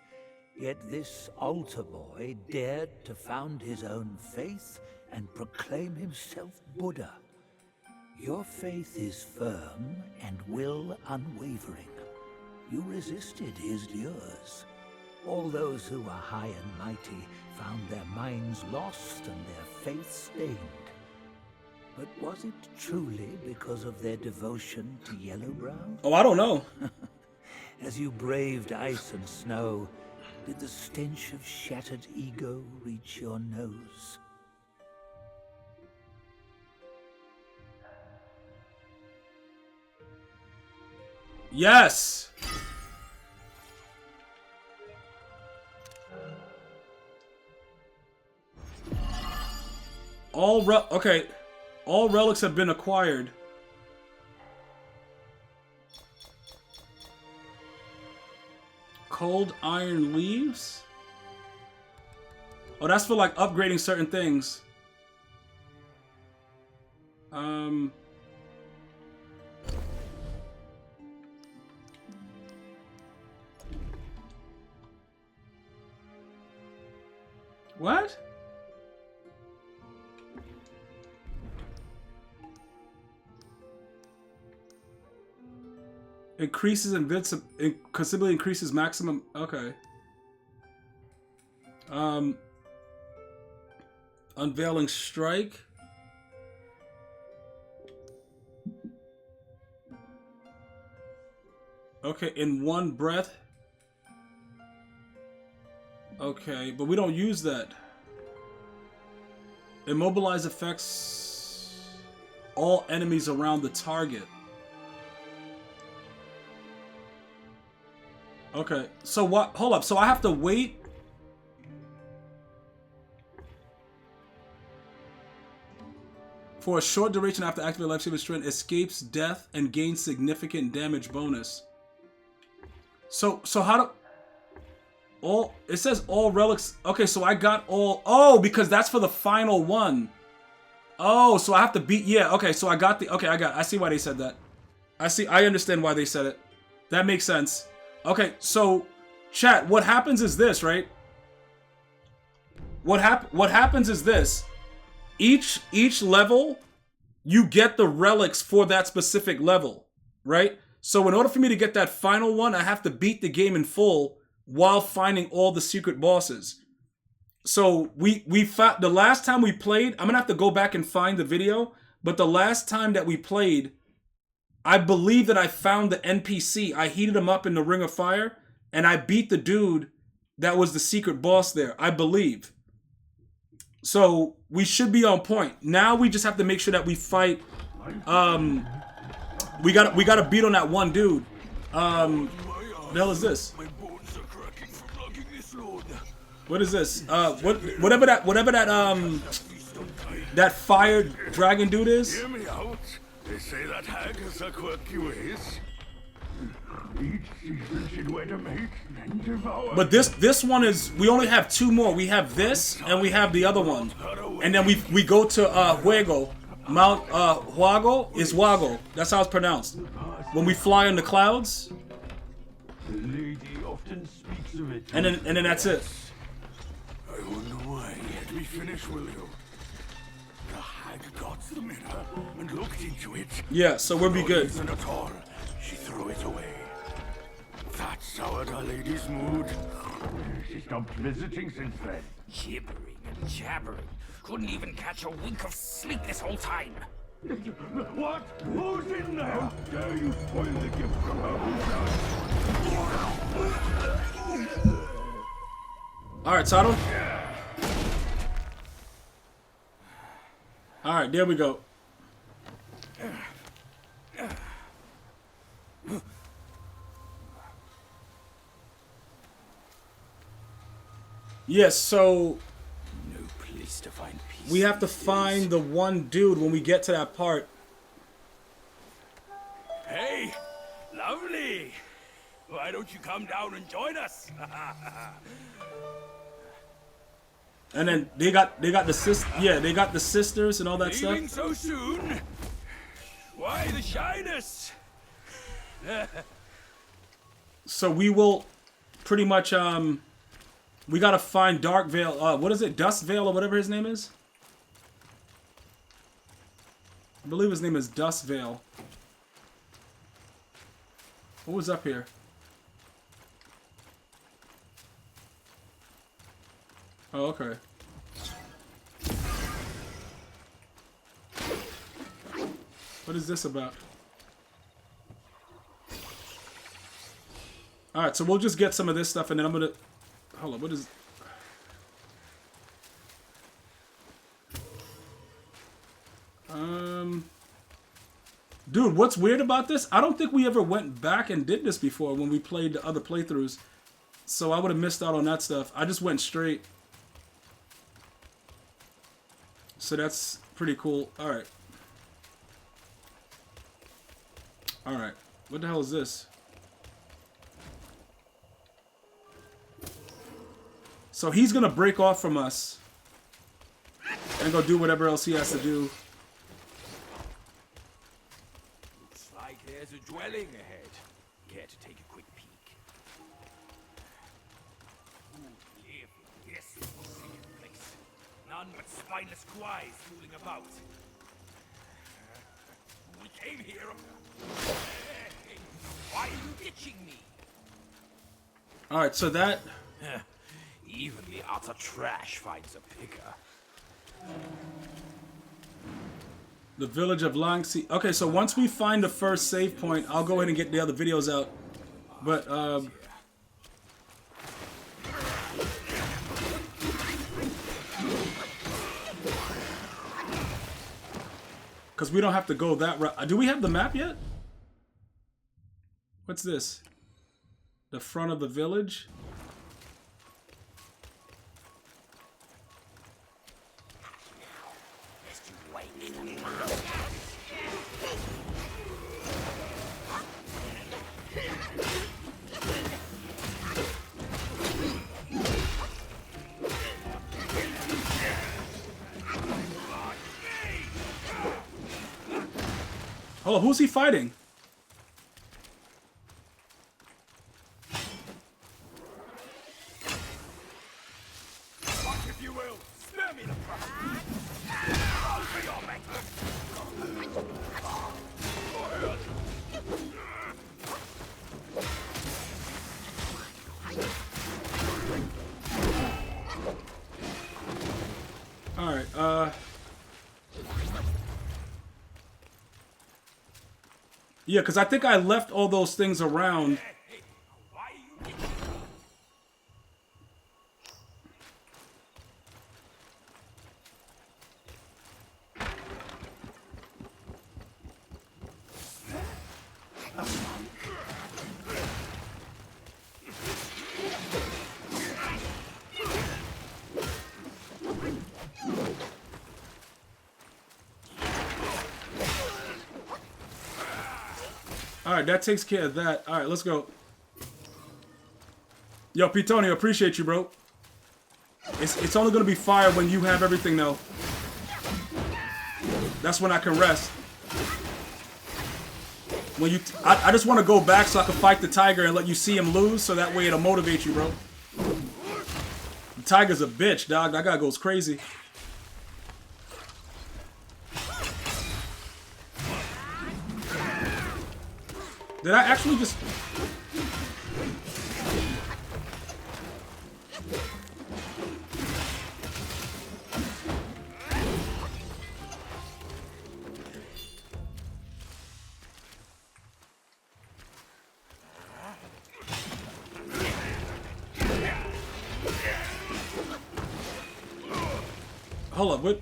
Yet this altar boy dared to found his own faith and proclaim himself Buddha. Your faith is firm and will unwavering. You resisted his lures. All those who were high and mighty found their minds lost and their faith stained. But was it truly because of their devotion to Yellowbrow? Oh, I don't know. As you braved ice and snow, did the stench of shattered ego reach your nose? Yes. Okay. All relics have been acquired. Cold iron leaves? Oh, that's for like upgrading certain things. What? Increases considerably increases maximum. Okay. Unveiling strike. Okay, in one breath. Okay, but we don't use that. Immobilize affects all enemies around the target. Okay, so what? Hold up, so I have to wait? For a short duration after activating Lifesaver Strength, escapes death and gains significant damage bonus. So how do... All, it says all relics. Okay, so I got all. Oh, because that's for the final one. Oh, so I have to beat. Yeah. Okay, so I got the. Okay, I see why they said that. I understand why they said it. That makes sense. Okay, so chat. What happens is this, right? What happens is this. Each level, you get the relics for that specific level, right? So in order for me to get that final one, I have to beat the game in full while finding all the secret bosses. So we found the last time we played, I'm gonna have to go back and find the video, but the last time that we played, I believe that I found the NPC. I heated him up in the Ring of Fire, and I beat the dude that was the secret boss there, I believe. So we should be on point. Now we just have to make sure that we fight. We gotta beat on that one dude. The hell is this? What is this? Whatever that fire dragon dude is. Hear me out. They say that hag has a quirky ways. Each season she'd wait a mate and devour. But this one is, we only have two more. We have this and we have the other one, and then we go to Huago. Mount Huago is Wago. That's how it's pronounced. When we fly in the clouds. The lady often speaks of it. And then that's it. I wonder why. Let me finish, will you? The hag got the mirror and looked into it. Yeah, so we'll be good. Not at all. She threw it away. That soured our lady's mood. She stopped visiting since then. Gibbering and jabbering. Couldn't even catch a wink of sleep this whole time. What? Who's in there? How dare you spoil the gift from her? Alright, Sato. Alright, there we go. Yes, so... No place to find we have to find the one dude when we get to that part. Hey, lovely. Why don't you come down and join us? And then they got the sisters and all that Leaving stuff. so soon? Why the shyness? So we will pretty much we gotta find Dark Veil. What is it? Dust Veil or whatever his name is. I believe his name is Dust Veil. What was up here? Oh, okay. What is this about? Alright, so we'll just get some of this stuff and then I'm gonna... Hold on, what is... Dude, what's weird about this? I don't think we ever went back and did this before when we played the other playthroughs. So I would have missed out on that stuff. I just went straight. So that's pretty cool. Alright. Alright. What the hell is this? So he's gonna break off from us and go do whatever else he has to do. Looks like there's a dwelling ahead. Care to take a quick peek? Who live in this forsaken place? None but spineless guys fooling about. We came here. Why are you ditching me? Alright, so that... Even the utter trash finds a picker. The village of Langsi. Okay, so once we find the first save point, I'll go ahead and get the other videos out. But, because we don't have to go that route. Do we have the map yet? What's this? The front of the village? Oh, who's he fighting? If you will, spare me the Alright, yeah, because I think I left all those things around. Alright, that takes care of that. Alright, let's go. Yo, Pitonio, appreciate you, bro. It's only gonna be fire when you have everything, though. That's when I can rest. When you, I just want to go back so I can fight the tiger and let you see him lose, so that way it'll motivate you, bro. The tiger's a bitch, dog. That guy goes crazy. Did I actually just... Hold up, what?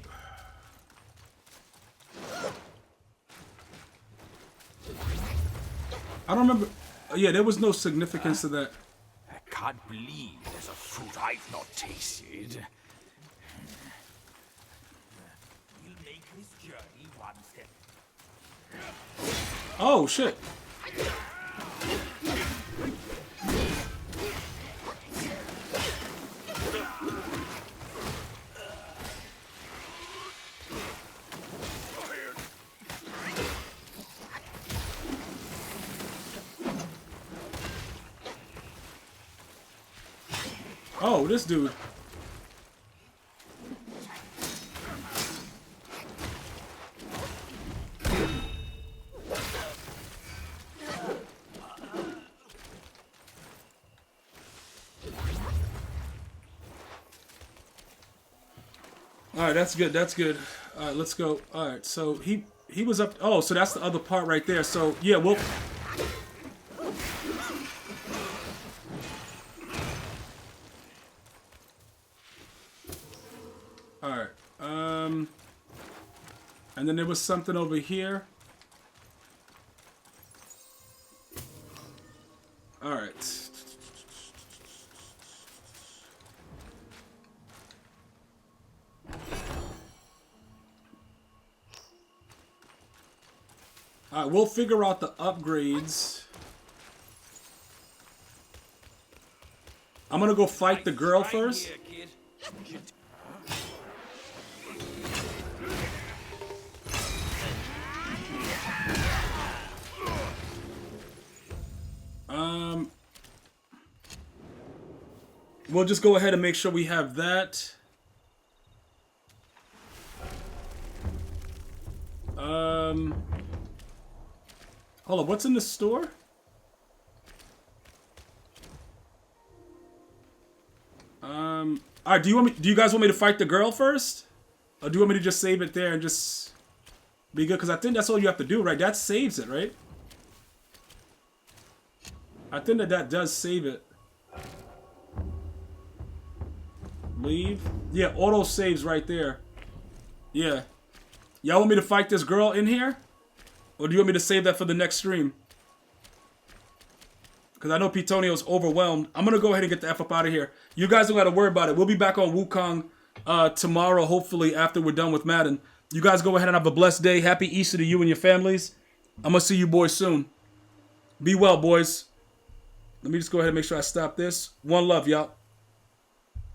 I don't remember. Yeah, there was no significance to that. I can't believe there's a fruit I've not tasted. Oh, shit. Oh, this dude. Alright, that's good, that's good. Alright, let's go. Alright, so he was up. Oh, so that's the other part right there. So, yeah, we'll... Alright, and then there was something over here. Alright. Alright, we'll figure out the upgrades. I'm gonna go fight the girl first. We'll just go ahead and make sure we have that. Hold on, what's in the store? Alright, do you guys want me to fight the girl first? Or do you want me to just save it there and just be good? Because I think that's all you have to do, right? That saves it, right? I think that does save it. Leave. Yeah, auto saves right there. Yeah. Y'all want me to fight this girl in here? Or do you want me to save that for the next stream? Because I know Pitonio's overwhelmed. I'm going to go ahead and get the F up out of here. You guys don't got to worry about it. We'll be back on Wukong tomorrow, hopefully, after we're done with Madden. You guys go ahead and have a blessed day. Happy Easter to you and your families. I'm going to see you boys soon. Be well, boys. Let me just go ahead and make sure I stop this. One love, y'all.